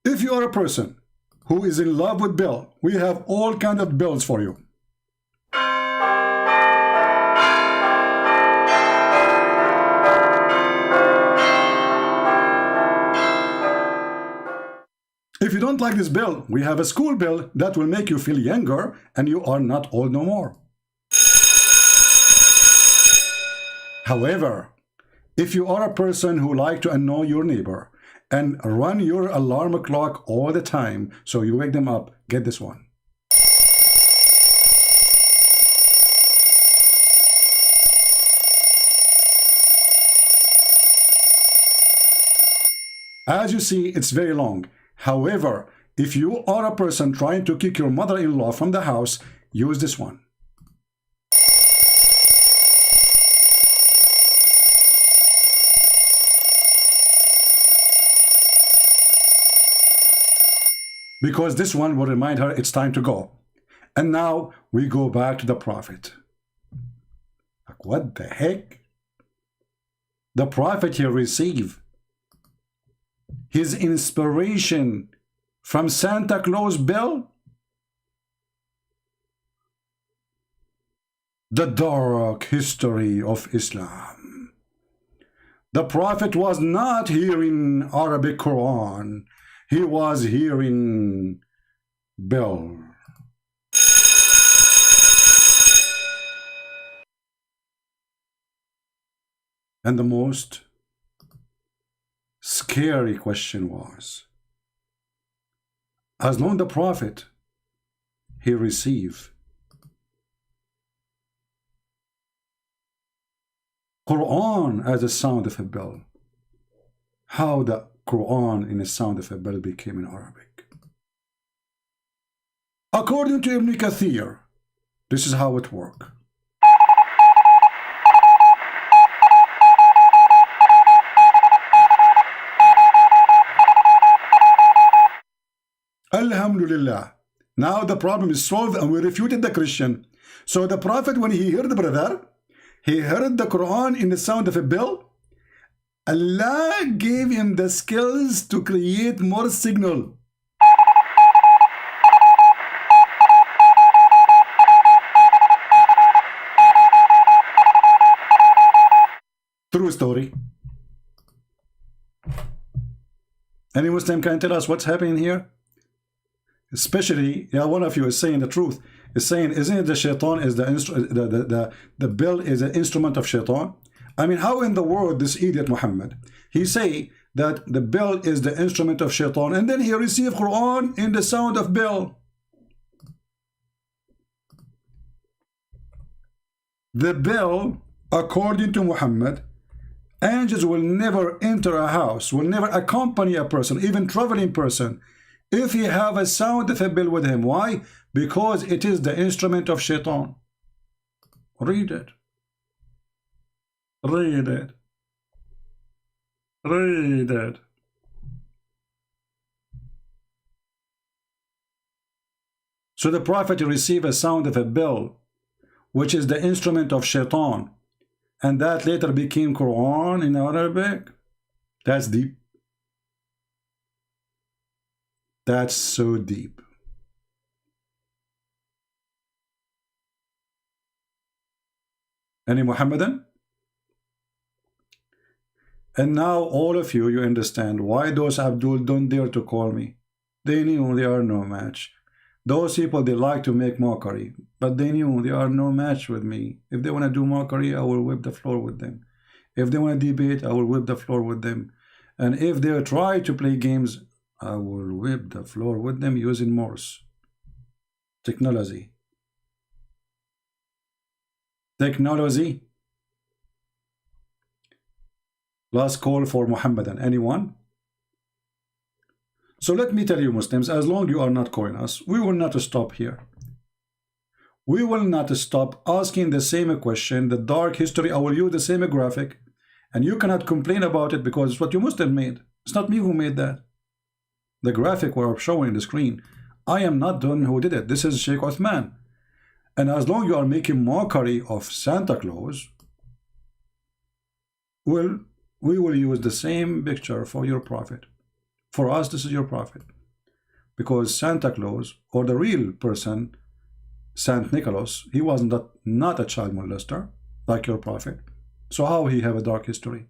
If you are a person who is in love with Bill, we have all kind of bills for you. If you don't like this bill, we have a school bill that will make you feel younger and you are not old no more. However, if you are a person who like to annoy your neighbor and run your alarm clock all the time so you wake them up, get this one. As you see, it's very long. However, if you are a person trying to kick your mother-in-law from the house, use this one. Because this one will remind her it's time to go. And now we go back to the Prophet. Like, what the heck? The Prophet here received his inspiration from Santa Claus Bill? The dark history of Islam. The Prophet was not hearing Arabic Quran. He was hearing Bill. And the most scary question was, as long the Prophet, he received Quran as a sound of a bell, how the Quran in the sound of a bell became in Arabic. According to Ibn Kathir, this is how it worked. Alhamdulillah. Now the problem is solved and we refuted the Christian. So the Prophet, when he heard the brother, he heard the Quran in the sound of a bell. Allah gave him the skills to create more signal. True story. Any Muslim can tell us what's happening here? Especially, yeah, one of you is saying the truth. Is saying, isn't it the shaitan is the bell is an instrument of shaitan? I mean, how in the world this idiot Muhammad, he say that the bell is the instrument of shaitan, and then he received Quran in the sound of bell. The bell, according to Muhammad, angels will never enter a house, will never accompany a person, even traveling person, if he have a sound of a bell with him. Why? Because it is the instrument of shaitan. Read it. Read it. Read it. So the Prophet received a sound of a bell, which is the instrument of shaitan, and that later became Quran in Arabic. That's deep. That's so deep. Any Muhammadan? And now all of you, you understand why those Abdul don't dare to call me. They knew they are no match. Those people, they like to make mockery, but they knew they are no match with me. If they want to do mockery, I will whip the floor with them. If they want to debate, I will whip the floor with them. And if they try to play games, I will whip the floor with them using Morse. Technology. Technology. Last call for Muhammadan. Anyone? So let me tell you, Muslims, as long as you are not calling us, we will not stop here. We will not stop asking the same question, the dark history. I will use the same graphic, and you cannot complain about it because it's what you Muslim made. It's not me who made that. The graphic we're showing the screen, I am not the one who did it. This is Sheikh Uthman. And as long as you are making mockery of Santa Claus, well, we will use the same picture for your prophet. For us, this is your prophet. Because Santa Claus, or the real person, Saint Nicholas, he was not a child molester like your prophet. So how he have a dark history?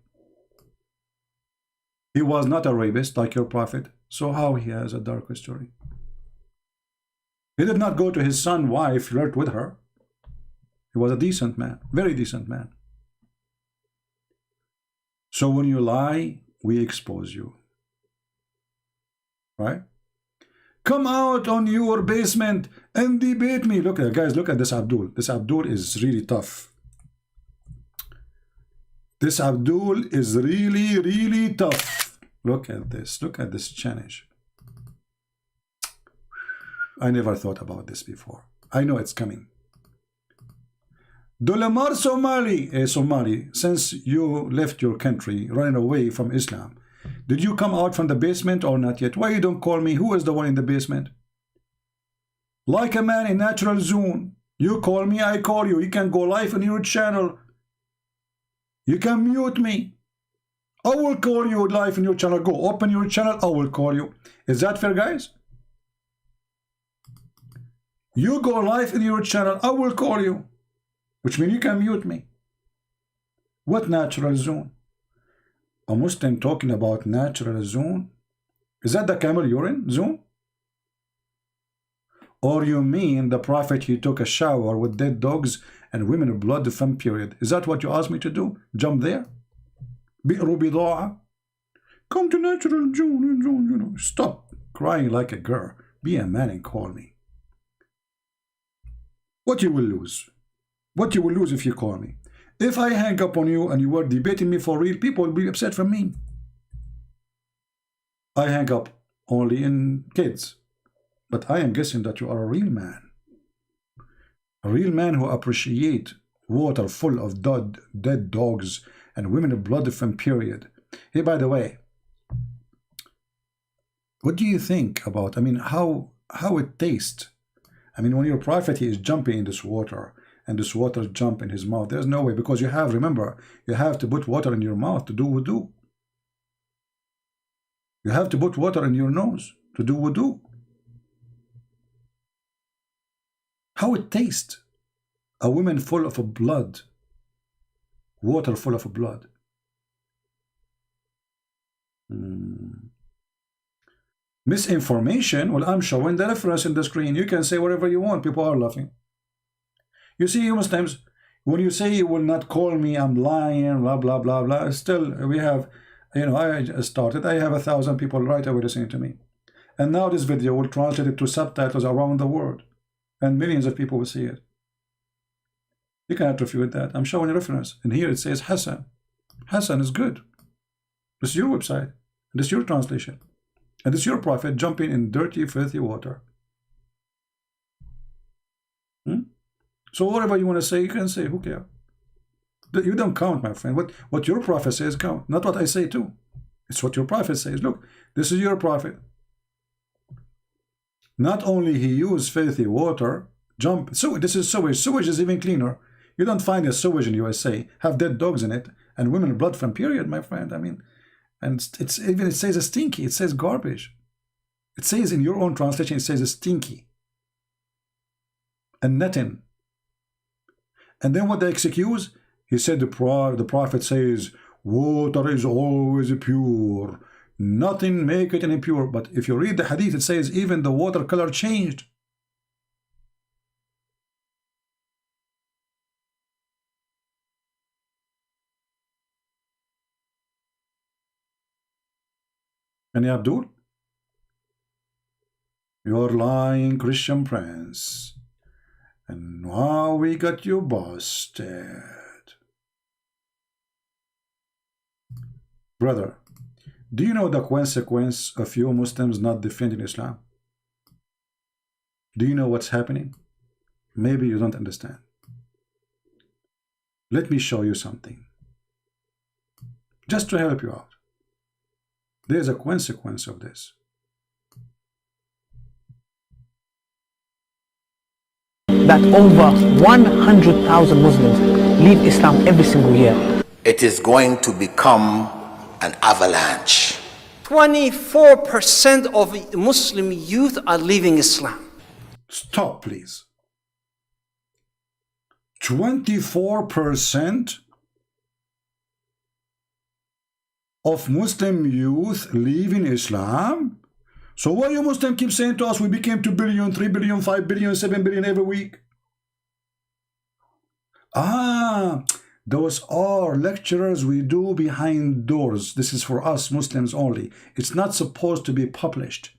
He was not a rapist like your prophet. So how he has a dark history? He did not go to his son's wife, flirt with her. He was a decent man, very decent man. So when you lie, we expose you. Right? Come out on your basement and debate me. Look at guys, look at this Abdul. This Abdul is really tough. This Abdul is really tough. Look at this. Look at this challenge. I never thought about this before. I know it's coming. Dolamar Somali, since you left your country, running away from Islam, did you come out from the basement or not yet? Why you don't call me? Who is the one in the basement? Like a man in natural zone. You call me, I call you. You can go live on your channel. You can mute me. I will call you live in your channel. Go open your channel. I will call you. Is that fair, guys? You go live in your channel. I will call you. Which means you can mute me. What natural zone? A Muslim talking about natural zone? Is that the camel urine zone? Or you mean the prophet, he took a shower with dead dogs and women of blood from period? Is that what you asked me to do? Jump there? Come to natural zone, you know. Stop crying like a girl. Be a man and call me. What you will lose? What you will lose if you call me? If I hang up on you and you were debating me for real, people will be upset from me. I hang up only in kids. But I am guessing that you are a real man. A real man who appreciate water full of dead dogs and women of blood from period. Hey, by the way, what do you think about, I mean, how it tastes? I mean, when your prophet, he is jumping in this water, and this water jump in his mouth, there's no way, because you have, remember, you have to put water in your mouth to do wudu. You have to put water in your nose to do wudu. How it tastes? A woman full of blood, water full of blood. Misinformation. Well, I'm showing the reference in the screen. You can say whatever you want. People are laughing. You see, you Muslims, when you say you will not call me, I'm lying, blah, blah, blah, blah. Still, we have, you know, I started. I have 1,000 people right away listening to me. And now this video will translate it to subtitles around the world. And millions of people will see it. You cannot refute that. I'm showing a reference. And here it says Hassan. Hassan is good. This is your website. This is your translation. And this is your prophet jumping in dirty, filthy water. So whatever you want to say, you can say. Who cares? You don't count, my friend. What your prophet says count. Not what I say too. It's what your prophet says. Look, this is your prophet. Not only he used filthy water, jump. So this is sewage. Sewage is even cleaner. You don't find a sewage in USA have dead dogs in it and women blood from period, my friend. I mean, and it's even, it says a stinky. It says garbage. It says in your own translation, it says a stinky and nothing. And then what they excuse? He said the prophet says water is always pure. Nothing make it impure. But if you read the hadith, it says even the water color changed. And Abdul, you're lying Christian prince. And now we got you busted. Brother, do you know the consequence of you Muslims not defending Islam? Do you know what's happening? Maybe you don't understand. Let me show you something. Just to help you out. There's a consequence of this. That over 100,000 Muslims leave Islam every single year. It is going to become an avalanche. 24% of Muslim youth are leaving Islam. Stop, please. 24% of Muslim youth leaving Islam? So why you Muslim keep saying to us we became 2 billion, 3 billion, 5 billion, 7 billion every week? Ah, those are lectures we do behind doors. This is for us Muslims only. It's not supposed to be published.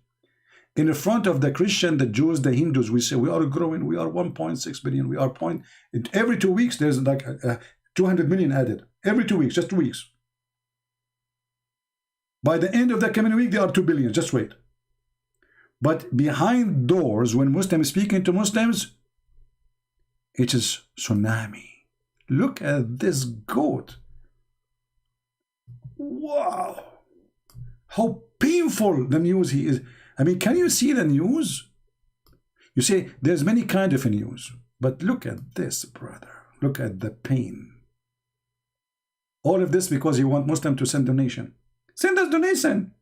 In the front of the Christian, the Jews, the Hindus, we say we are growing, we are 1.6 billion, we are every 2 weeks there's like 200 million added. Every 2 weeks, just 2 weeks. By the end of the coming week, they are 2 billion, just wait. But behind doors, when Muslims speaking to Muslims, it is tsunami. Look at this goat. Wow. How painful the news he is. I mean, can you see the news? You say there's many kind of news, but look at this, brother. Look at the pain. All of this because you want Muslim to send donation. Send us donation.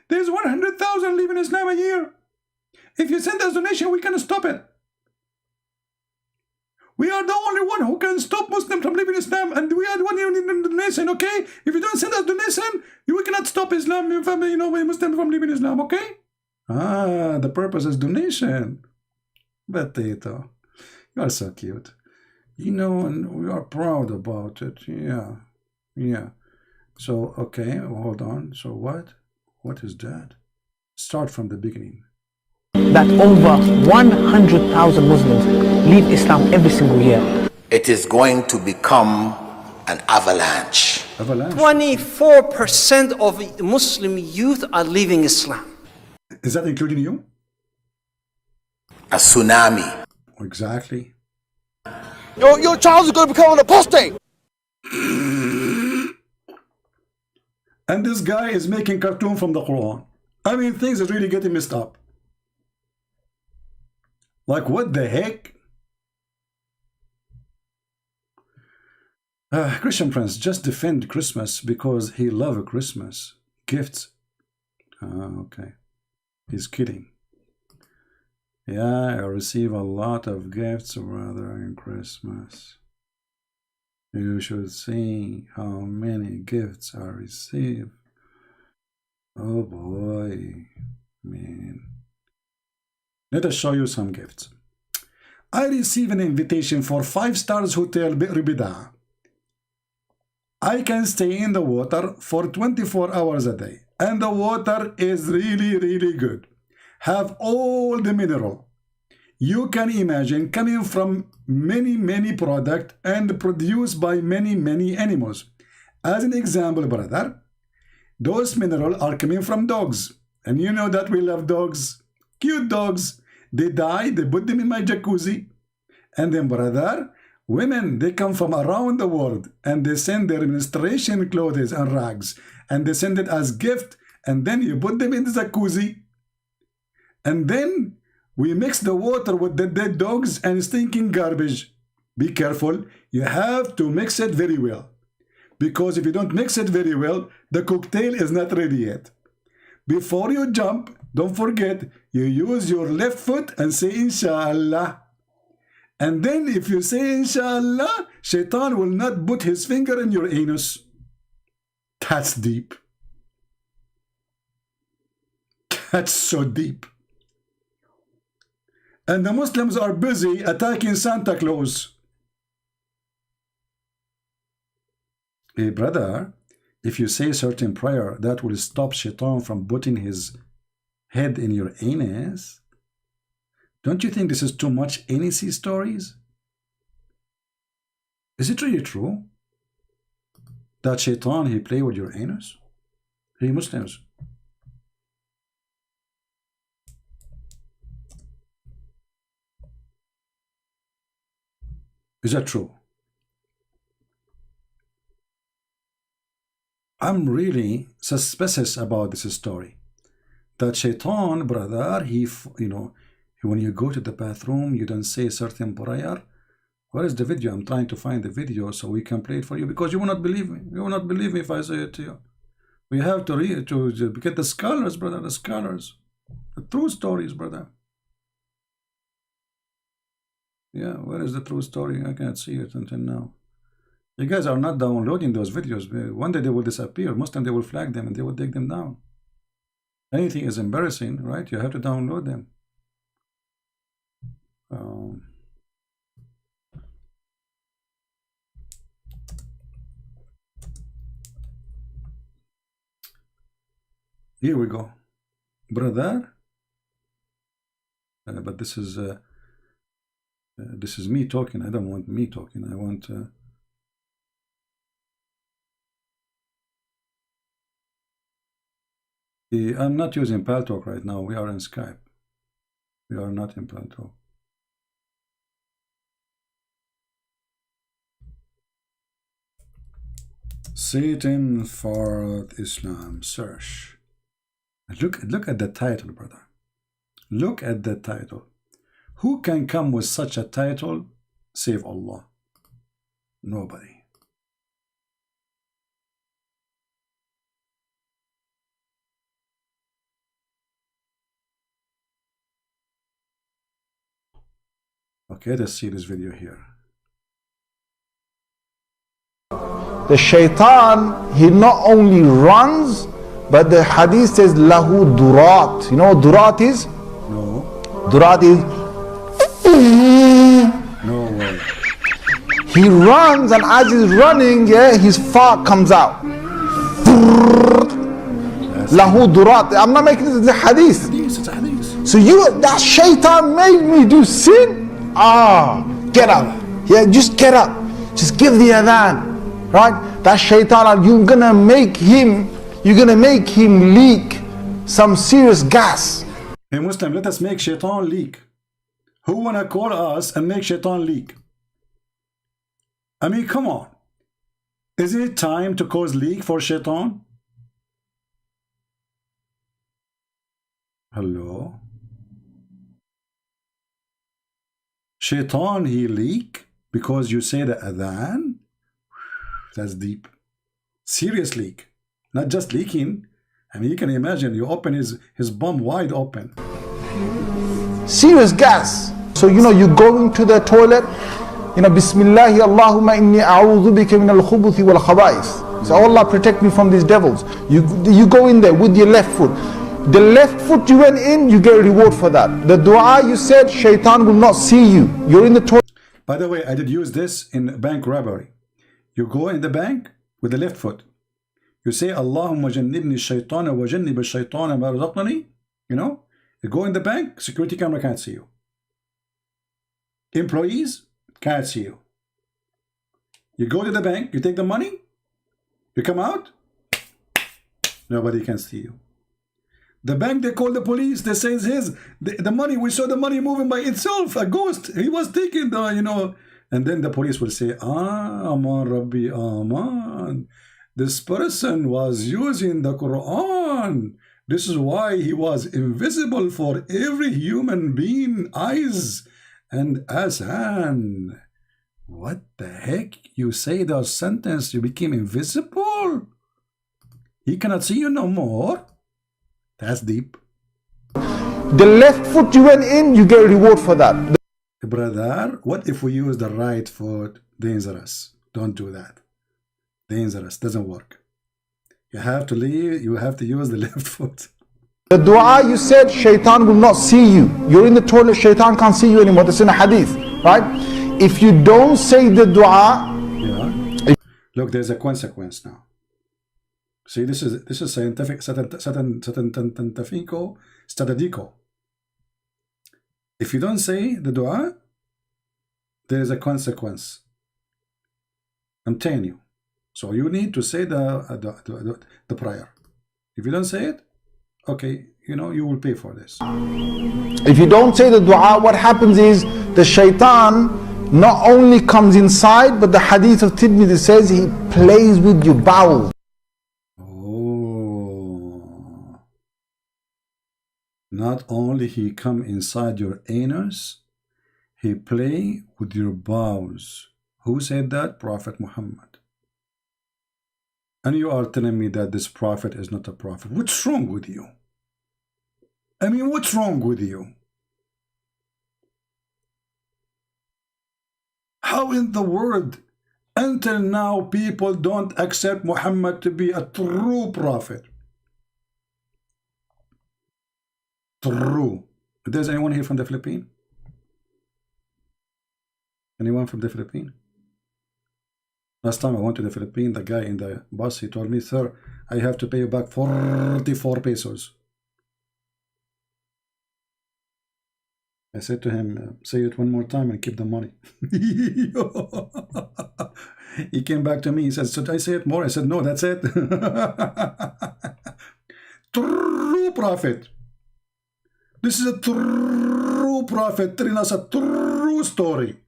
There's 100,000 leaving Islam a year. If you send us donation, we can stop it. We are the only one who can stop Muslim from leaving Islam, and we are the one who need donation, okay? If you don't send us donation, we cannot stop Islam, Muslim from leaving Islam, okay? Ah, the purpose is donation. Potato. You are so cute. You know, and we are proud about it. Yeah. Yeah. So, okay, hold on. So what? What is that? Start from the beginning. That over 100,000 Muslims leave Islam every single year. It is going to become an avalanche. 24% of Muslim youth are leaving Islam. Is that including you? A tsunami. Exactly. Your child is going to become an apostate. And this guy is making cartoon from the Quran. I mean, things are really getting messed up. Like, what the heck? Christian Prince just defend Christmas because he loves Christmas. Gifts. Okay. He's kidding. Yeah, I receive a lot of gifts, brother, in Christmas. You should see how many gifts I receive. Oh boy, man. Let us show you some gifts. I receive an invitation for 5-star hotel Bi'r Bida. I can stay in the water for 24 hours a day. And the water is really, really good. Have all the mineral. You can imagine coming from many products and produced by many animals. As an example, brother, those minerals are coming from dogs. And you know that we love dogs. Cute dogs. They die, they put them in my jacuzzi. And then, brother, women, they come from around the world and they send their menstruation clothes and rags. And they send it as gift. And then you put them in the jacuzzi. And then we mix the water with the dead dogs and stinking garbage. Be careful. You have to mix it very well. Because if you don't mix it very well, the cocktail is not ready yet. Before you jump, don't forget, you use your left foot and say Inshallah. And then if you say Inshallah, Shaitan will not put his finger in your anus. That's deep. That's so deep. And the Muslims are busy attacking Santa Claus. Hey, brother, if you say a certain prayer, that will stop Shaitan from putting his head in your anus. Don't you think this is too much NEC stories? Is it really true that Shaitan, he play with your anus? Hey, Muslims. Is that true? I'm really suspicious about this story. That Shaitan, brother, when you go to the bathroom, you don't say a certain prayer. Where is the video? I'm trying to find the video so we can play it for you because you will not believe me. You will not believe me if I say it to you. We have to read to get the scholars, brother, the scholars, the true stories, brother. Yeah, where is the true story? I can't see it until now. You guys are not downloading those videos. One day they will disappear. Most time they will flag them and they will take them down. Anything is embarrassing, right? You have to download them. Here we go, brother. But this is me talking. I don't want me talking. I want. I'm not using PalTalk right now. We are in Skype. We are not in PalTalk. Satan for Islam search. Look at the title, brother. Look at the title. Who can come with such a title save Allah? Nobody. Okay, let's see this video here. The shaitan, he not only runs, but the hadith says lahu durat. You know what durat is? No. Durat is no way. He runs, and as he's running, yeah, his fart comes out. Lahu durat. I'm not making this in the hadith. It's a hadith. So that shaitan made me do sin. Get up. Yeah, just get up. Just give the adhan. Right? That shaitan, you're gonna make him leak some serious gas. Hey Muslim, let us make shaitan leak. Who wanna call us and make shaitan leak? I mean, come on. Is it time to cause leak for shaitan? Hello? Shaitan, he leak because you say the adhan? That's deep. Serious leak. Not just leaking. I mean, you can imagine, you open his bum wide open. Serious gas. So, you go into the toilet, Bismillahi Allahumma inni a'udhu bika min al-khubuthi wal khaba'ith. So, Allah protect me from these devils. You go in there with your left foot. The left foot you went in, you get a reward for that. The dua you said, shaitan will not see you. You're in the toilet. By the way, I did use this in bank robbery. You go in the bank with the left foot. You say, Allahumma jannibni shaytana wa jannib shaytana ma razaqtani. You go in the bank, security camera can't see you. Employees can't see you. You go to the bank, you take the money, you come out, nobody can see you. The bank, they call the police, they say the money, we saw the money moving by itself, a ghost, he was taking the, and then the police will say, Aman Rabbi Aman, this person was using the Quran. This is why he was invisible for every human being eyes and azan. What the heck? You say that sentence, you became invisible? He cannot see you no more? That's deep. The left foot you went in, you get a reward for that. Brother, what if we use the right foot? Dangerous. Don't do that. Dangerous. Doesn't work. You have to leave. You have to use the left foot. The dua you said, shaitan will not see you. You're in the toilet, shaitan can't see you anymore. That's in a hadith, right? If you don't say the dua, look, there's a consequence now. See, this is scientific, statistico. If you don't say the dua, there is a consequence. I'm telling you. So you need to say the prayer. If you don't say it, okay, you will pay for this. If you don't say the dua, what happens is the shaitan not only comes inside, but the hadith of Tirmidhi says he plays with your bowels. Not only he come inside your anus, he play with your bowels. Who said that? Prophet Muhammad. And you are telling me that this prophet is not a prophet. What's wrong with you? I mean, what's wrong with you? How in the world, until now, people don't accept Muhammad to be a true prophet? True. There's anyone here from the Philippines? Anyone from the Philippines? Last time I went to the Philippines, the guy in the bus, he told me, sir, I have to pay you back 44 pesos. I said to him, say it one more time and keep the money. He came back to me, he said, should I say it more? I said, no, that's it. True prophet. This is a true prophet telling us a true story.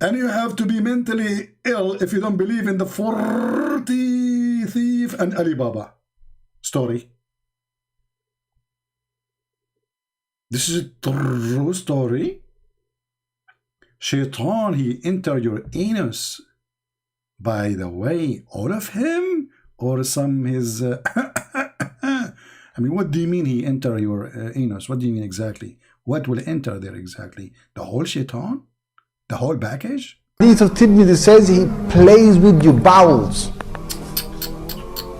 And you have to be mentally ill if you don't believe in the 40 thief and Alibaba story. This is a true story. Shaitan, he entered your anus. By the way, all of him or some his... I mean, what do you mean he enter your anus? What do you mean exactly? What will enter there exactly? The whole shaitan? The whole package? Hadith of Tirmidhi says he plays with your bowels.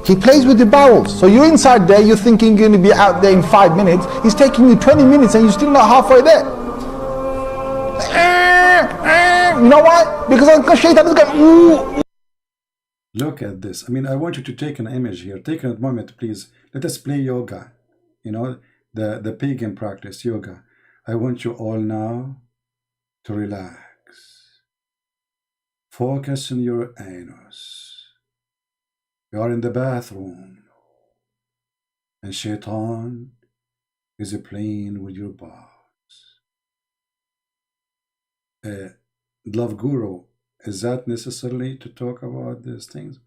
He plays with your bowels. So you're inside there, you're thinking you're going to be out there in 5 minutes. He's taking you 20 minutes and you're still not halfway there. You know why? Because shaitan is going, ooh. Look at this. I mean, I want you to take an image here. Take a moment, please. Let us play yoga. You know, the pagan practice, yoga. I want you all now to relax. Focus on your anus. You are in the bathroom. And shaitan is playing with your balls. Love Guru, is that necessarily to talk about these things?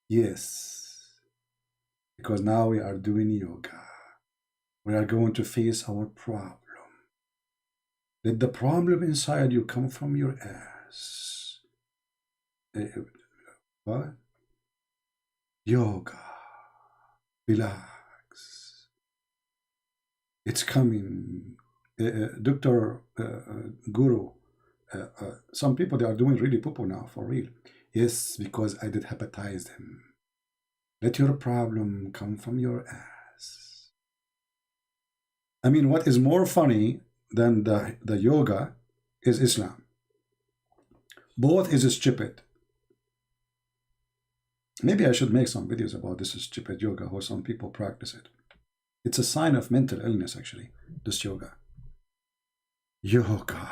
Yes. Because now we are doing yoga. We are going to face our problem. Let the problem inside you come from your ass. What? Yoga. Relax. It's coming. Dr. Guru, some people, they are doing really poo-poo now, for real. Yes, because I did hepatize them. Let your problem come from your ass. I mean, what is more funny than the yoga is Islam. Both is stupid. Maybe I should make some videos about this stupid yoga, how some people practice it. It's a sign of mental illness, actually, this yoga. Yoga.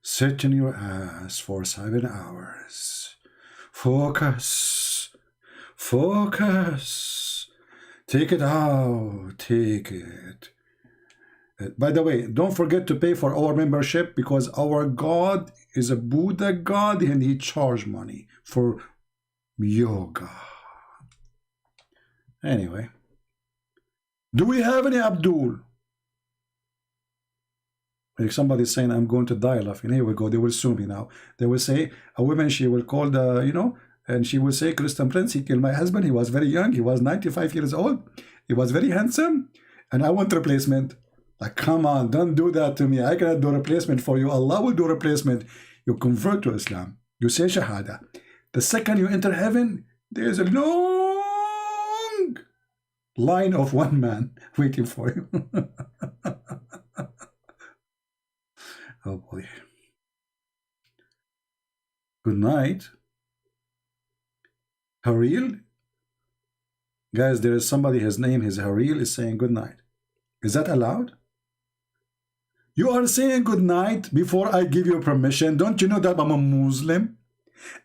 Sit in your ass for 7 hours. Focus. Focus. Take it out. Take it. By the way, don't forget to pay for our membership, because our God is a Buddha God and he charges money for yoga. Anyway, do we have any Abdul? Like somebody's saying, I'm going to die laughing. Here we go. They will sue me now. They will say, a woman, she will call the, you know, and she will say, Christian Prince, he killed my husband. He was very young. He was 95 years old. He was very handsome. And I want replacement. Like, come on, don't do that to me. I cannot do replacement for you. Allah will do replacement. You convert to Islam. You say Shahada. The second you enter heaven, there's a long line of one man waiting for you. Oh boy. Good night. Haril? Guys, there is somebody, his name, his Haril, is saying good night. Is that allowed? You are saying good night before I give you permission. Don't you know that I'm a Muslim?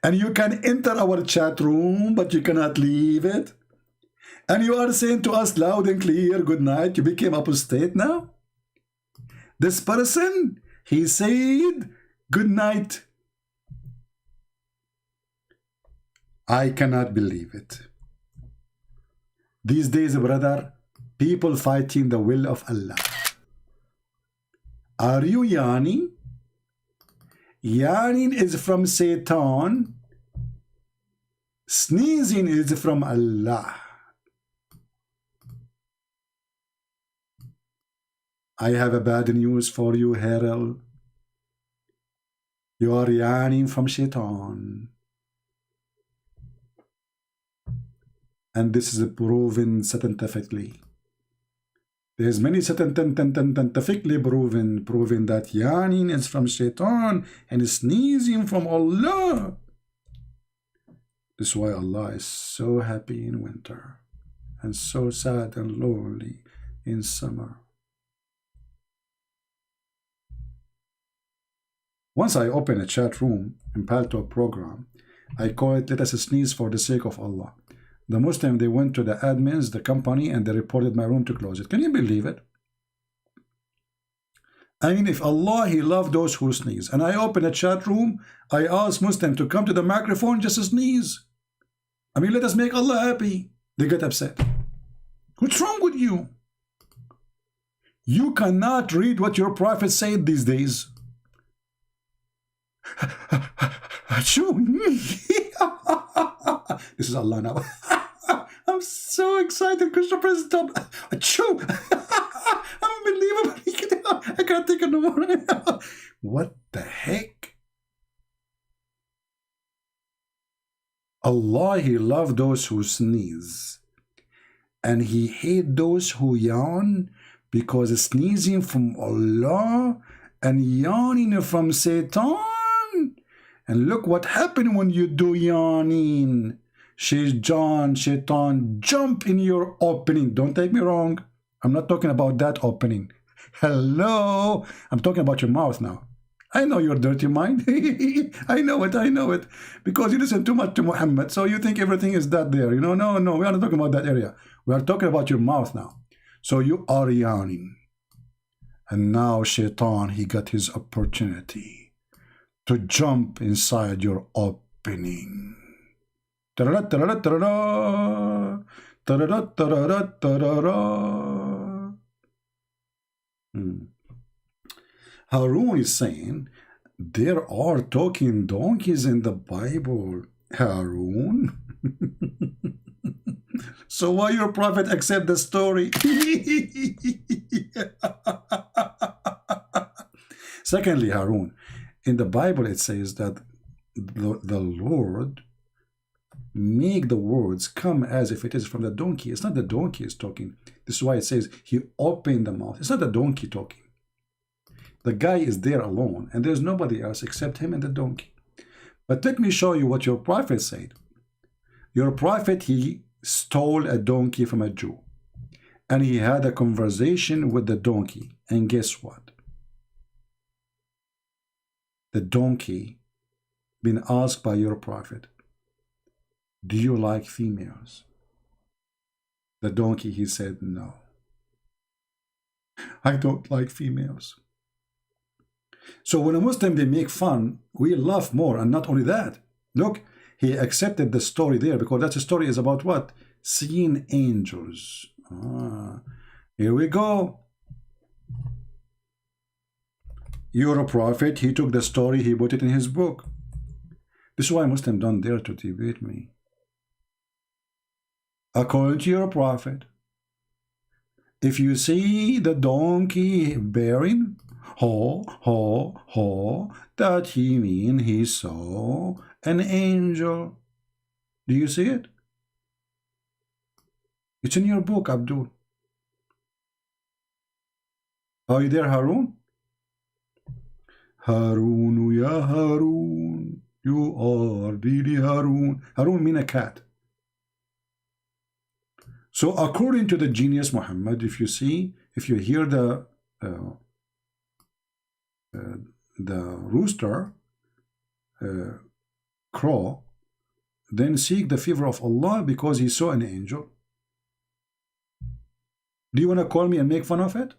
And you can enter our chat room, but you cannot leave it. And you are saying to us loud and clear, good night. You became apostate now? This person, he said, good night. I cannot believe it. These days, brother, people fighting the will of Allah. Are you yawning? Yawning is from Satan, Sneezing is from Allah. I have a bad news for you, Harold. You are yawning from shaitan. And this is proven scientifically. There's many scientifically proven that yawning is from shaitan and sneezing from Allah. This is why Allah is so happy in winter and so sad and lonely in summer. Once I open a chat room in PalTalk program, I call it "Let us sneeze for the sake of Allah." The Muslim, they went to the admins, the company, and they reported my room to close it. Can you believe it? I mean, if Allah, He loved those who sneeze, and I open a chat room, I ask Muslim to come to the microphone just to sneeze. I mean, let us make Allah happy. They get upset. What's wrong with you? You cannot read what your Prophet said these days. This is Allah now. I'm so excited. Christian Prince, stop. Unbelievable. I can't take it no more. What the heck? Allah, He loved those who sneeze, and He hate those who yawn, because sneezing from Allah and yawning from Satan. And look what happened when you do yawning. Shaitan jump in your opening. Don't take me wrong. I'm not talking about that opening. Hello. I'm talking about your mouth now. I know your dirty mind. I know it. Because you listen too much to Muhammad, so you think everything is that there. You know, no, we are not talking about that area. We are talking about your mouth now. So you are yawning. And now Shaitan, he got his opportunity to jump inside your opening. Ta-da-da, ta-da-da, ta-da-da. Ta-da-da, ta-da-da, ta-da-da. Harun is saying, there are talking donkeys in the Bible. Harun? So why your prophet accept the story? Secondly, Harun, in the Bible it says that the Lord make the words come as if it is from the donkey. It's not the donkey is talking. This is why it says he opened the mouth. It's not the donkey talking. The guy is there alone, and there's nobody else except him and the donkey. But let me show you what your prophet said. Your prophet, he stole a donkey from a Jew, and he had a conversation with the donkey. And guess what? The donkey been asked by your prophet, do you like females? The donkey, he said, no. I don't like females. So when a Muslim, they make fun, we laugh more. And not only that, look, he accepted the story there, because that story is about what? Seeing angels. Here we go. You're a prophet. He took the story, he put it in his book. This is why Muslims don't dare to debate me. According to your prophet, if you see the donkey bearing, that he mean he saw an angel. Do you see it? It's in your book, Abdul. Are you there, Harun? Harun, ya Harun. You are really Harun. Harun mean a cat. So according to the genius Muhammad, if you hear the rooster crow, then seek the favor of Allah because he saw an angel. Do you want to call me and make fun of it?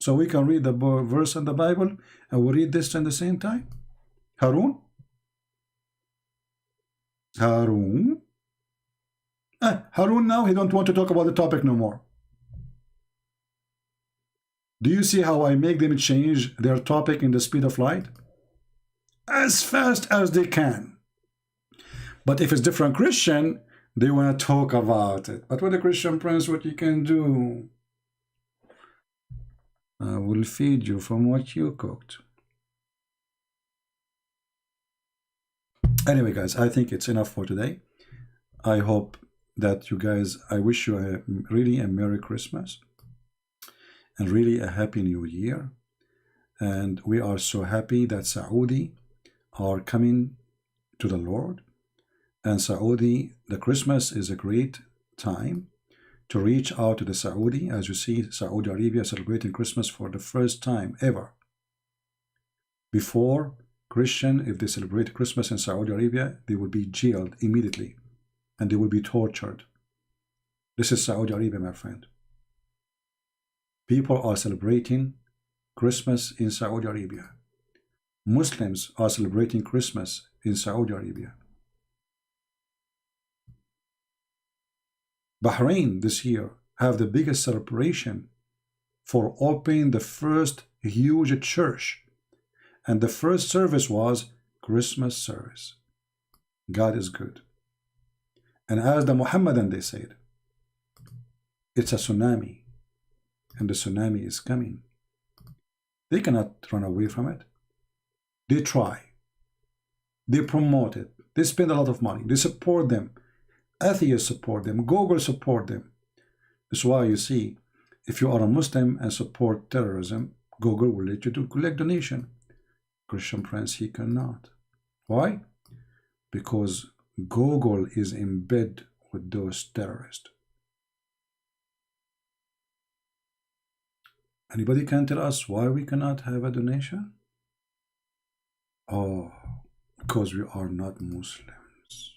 So we can read the verse in the Bible and we read this at the same time? Harun? Harun? Harun now, he don't want to talk about the topic no more. Do you see how I make them change their topic in the speed of light? As fast as they can. But if it's different Christian, they want to talk about it. But with the Christian Prince, what you can do? I will feed you from what you cooked. Anyway, guys, I think it's enough for today. I hope that you guys, I wish you really a Merry Christmas and really a Happy New Year. And we are so happy that Saudi are coming to the Lord. And Saudi, the Christmas is a great time to reach out to the Saudi. As you see, Saudi Arabia celebrating Christmas for the first time ever. Before, Christian, if they celebrate Christmas in Saudi Arabia, they will be jailed immediately and they will be tortured. This is Saudi Arabia, my friend. People are celebrating Christmas in Saudi Arabia. Muslims are celebrating Christmas in Saudi Arabia. Bahrain this year have the biggest celebration for opening the first huge church. And the first service was Christmas service. God is good. And as the Muhammadan, they said, it's a tsunami. And the tsunami is coming. They cannot run away from it. They try. They promote it. They spend a lot of money. They support them. Atheists support them. Google support them. That's why you see, if you are a Muslim and support terrorism, Google will let you to collect donation. Christian Prince, he cannot. Why? Because Google is in bed with those terrorists. Anybody can tell us why we cannot have a donation? Oh, because we are not Muslims.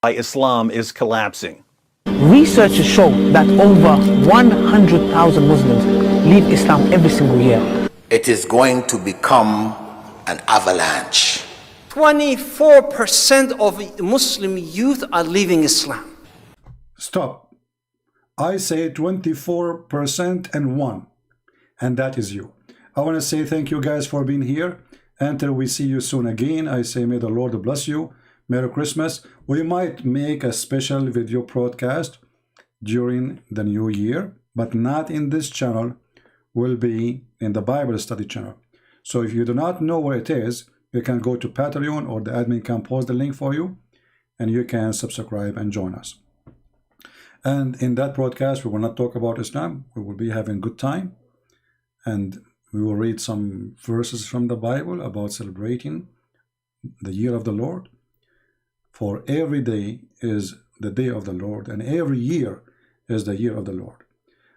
Why Islam is collapsing. Researchers show that over 100,000 Muslims leave Islam every single year. It is going to become an avalanche. 24% of Muslim youth are leaving Islam. Stop. I say 24% and 1. And that is you. I want to say thank you guys for being here. Until we see you soon again, I say may the Lord bless you. Merry Christmas. We might make a special video broadcast during the new year, but not in this channel. Will be in the Bible study channel. So if you do not know where it is, you can go to Patreon, or the admin can post the link for you, and you can subscribe and join us. And in that broadcast, we will not talk about Islam. We will be having good time, and we will read some verses from the Bible about celebrating the year of the Lord. For every day is the day of the Lord, and every year is the year of the Lord.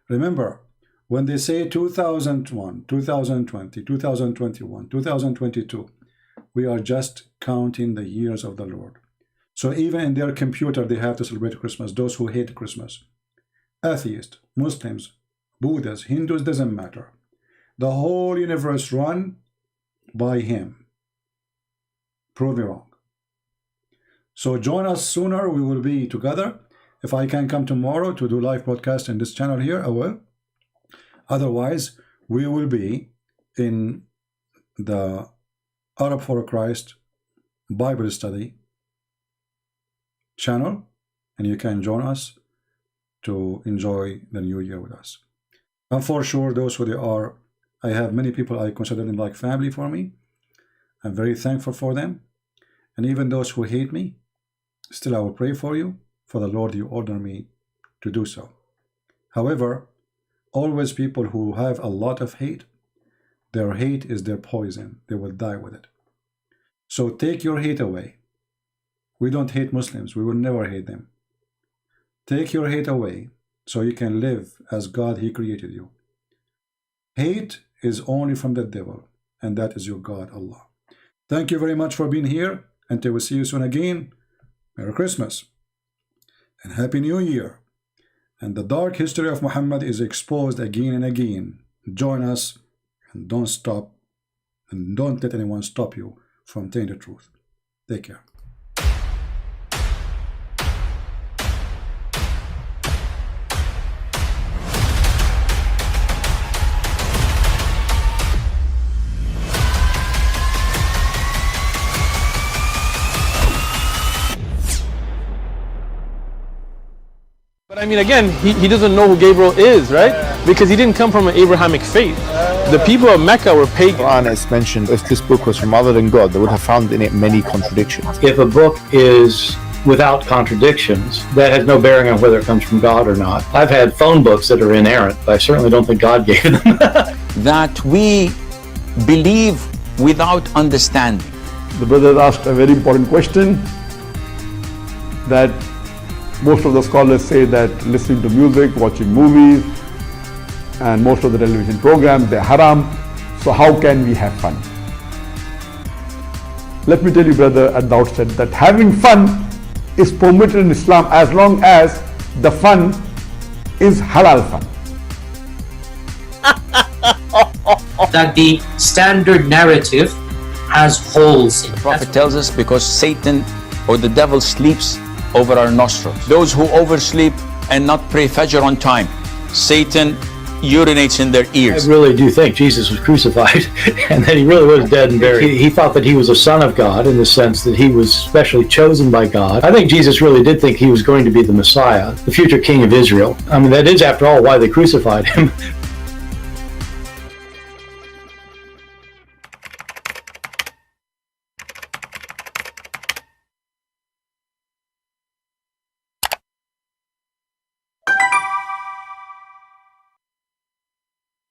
Remember, when they say 2001, 2020, 2021, 2022, we are just counting the years of the Lord. So even in their computer, they have to celebrate Christmas, those who hate Christmas. Atheists, Muslims, Buddhists, Hindus, doesn't matter. The whole universe run by him. Prove me wrong. So join us sooner. We will be together. If I can come tomorrow to do live broadcast in this channel here, I will. Otherwise, we will be in the Arab for Christ Bible study channel, and you can join us to enjoy the new year with us. And for sure, those who they are, I have many people I consider them like family for me. I'm very thankful for them. And even those who hate me, still I will pray for you, for the Lord you order me to do so. However, always people who have a lot of hate, their hate is their poison. They will die with it. So take your hate away. We don't hate Muslims. We will never hate them. Take your hate away so you can live as God, He created you. Hate is only from the devil, and that is your God, Allah. Thank you very much for being here. Until we see you soon again, Merry Christmas and Happy New Year. And the dark history of Muhammad is exposed again and again. Join us and don't stop, and don't let anyone stop you from telling the truth. Take care. But I mean, again, he doesn't know who Gabriel is, right? Because he didn't come from an Abrahamic faith. The people of Mecca were pagan. The Quran is mentioned, if this book was from other than God, they would have found in it many contradictions. If a book is without contradictions, that has no bearing on whether it comes from God or not. I've had phone books that are inerrant, but I certainly don't think God gave them. That we believe without understanding. The brother asked a very important question, that most of the scholars say that listening to music, watching movies, and most of the television programs, they're haram. So how can we have fun? Let me tell you, brother, at the outset that having fun is permitted in Islam as long as the fun is halal fun. That the standard narrative has holes in it. The Prophet tells us because Satan or the devil sleeps over our nostrils. Those who oversleep and not pray Fajr on time, Satan urinates in their ears. I really do think Jesus was crucified and that he really was dead and buried. He thought that he was a son of God in the sense that he was specially chosen by God. I think Jesus really did think he was going to be the Messiah, the future king of Israel. I mean, that is, after all, why they crucified him.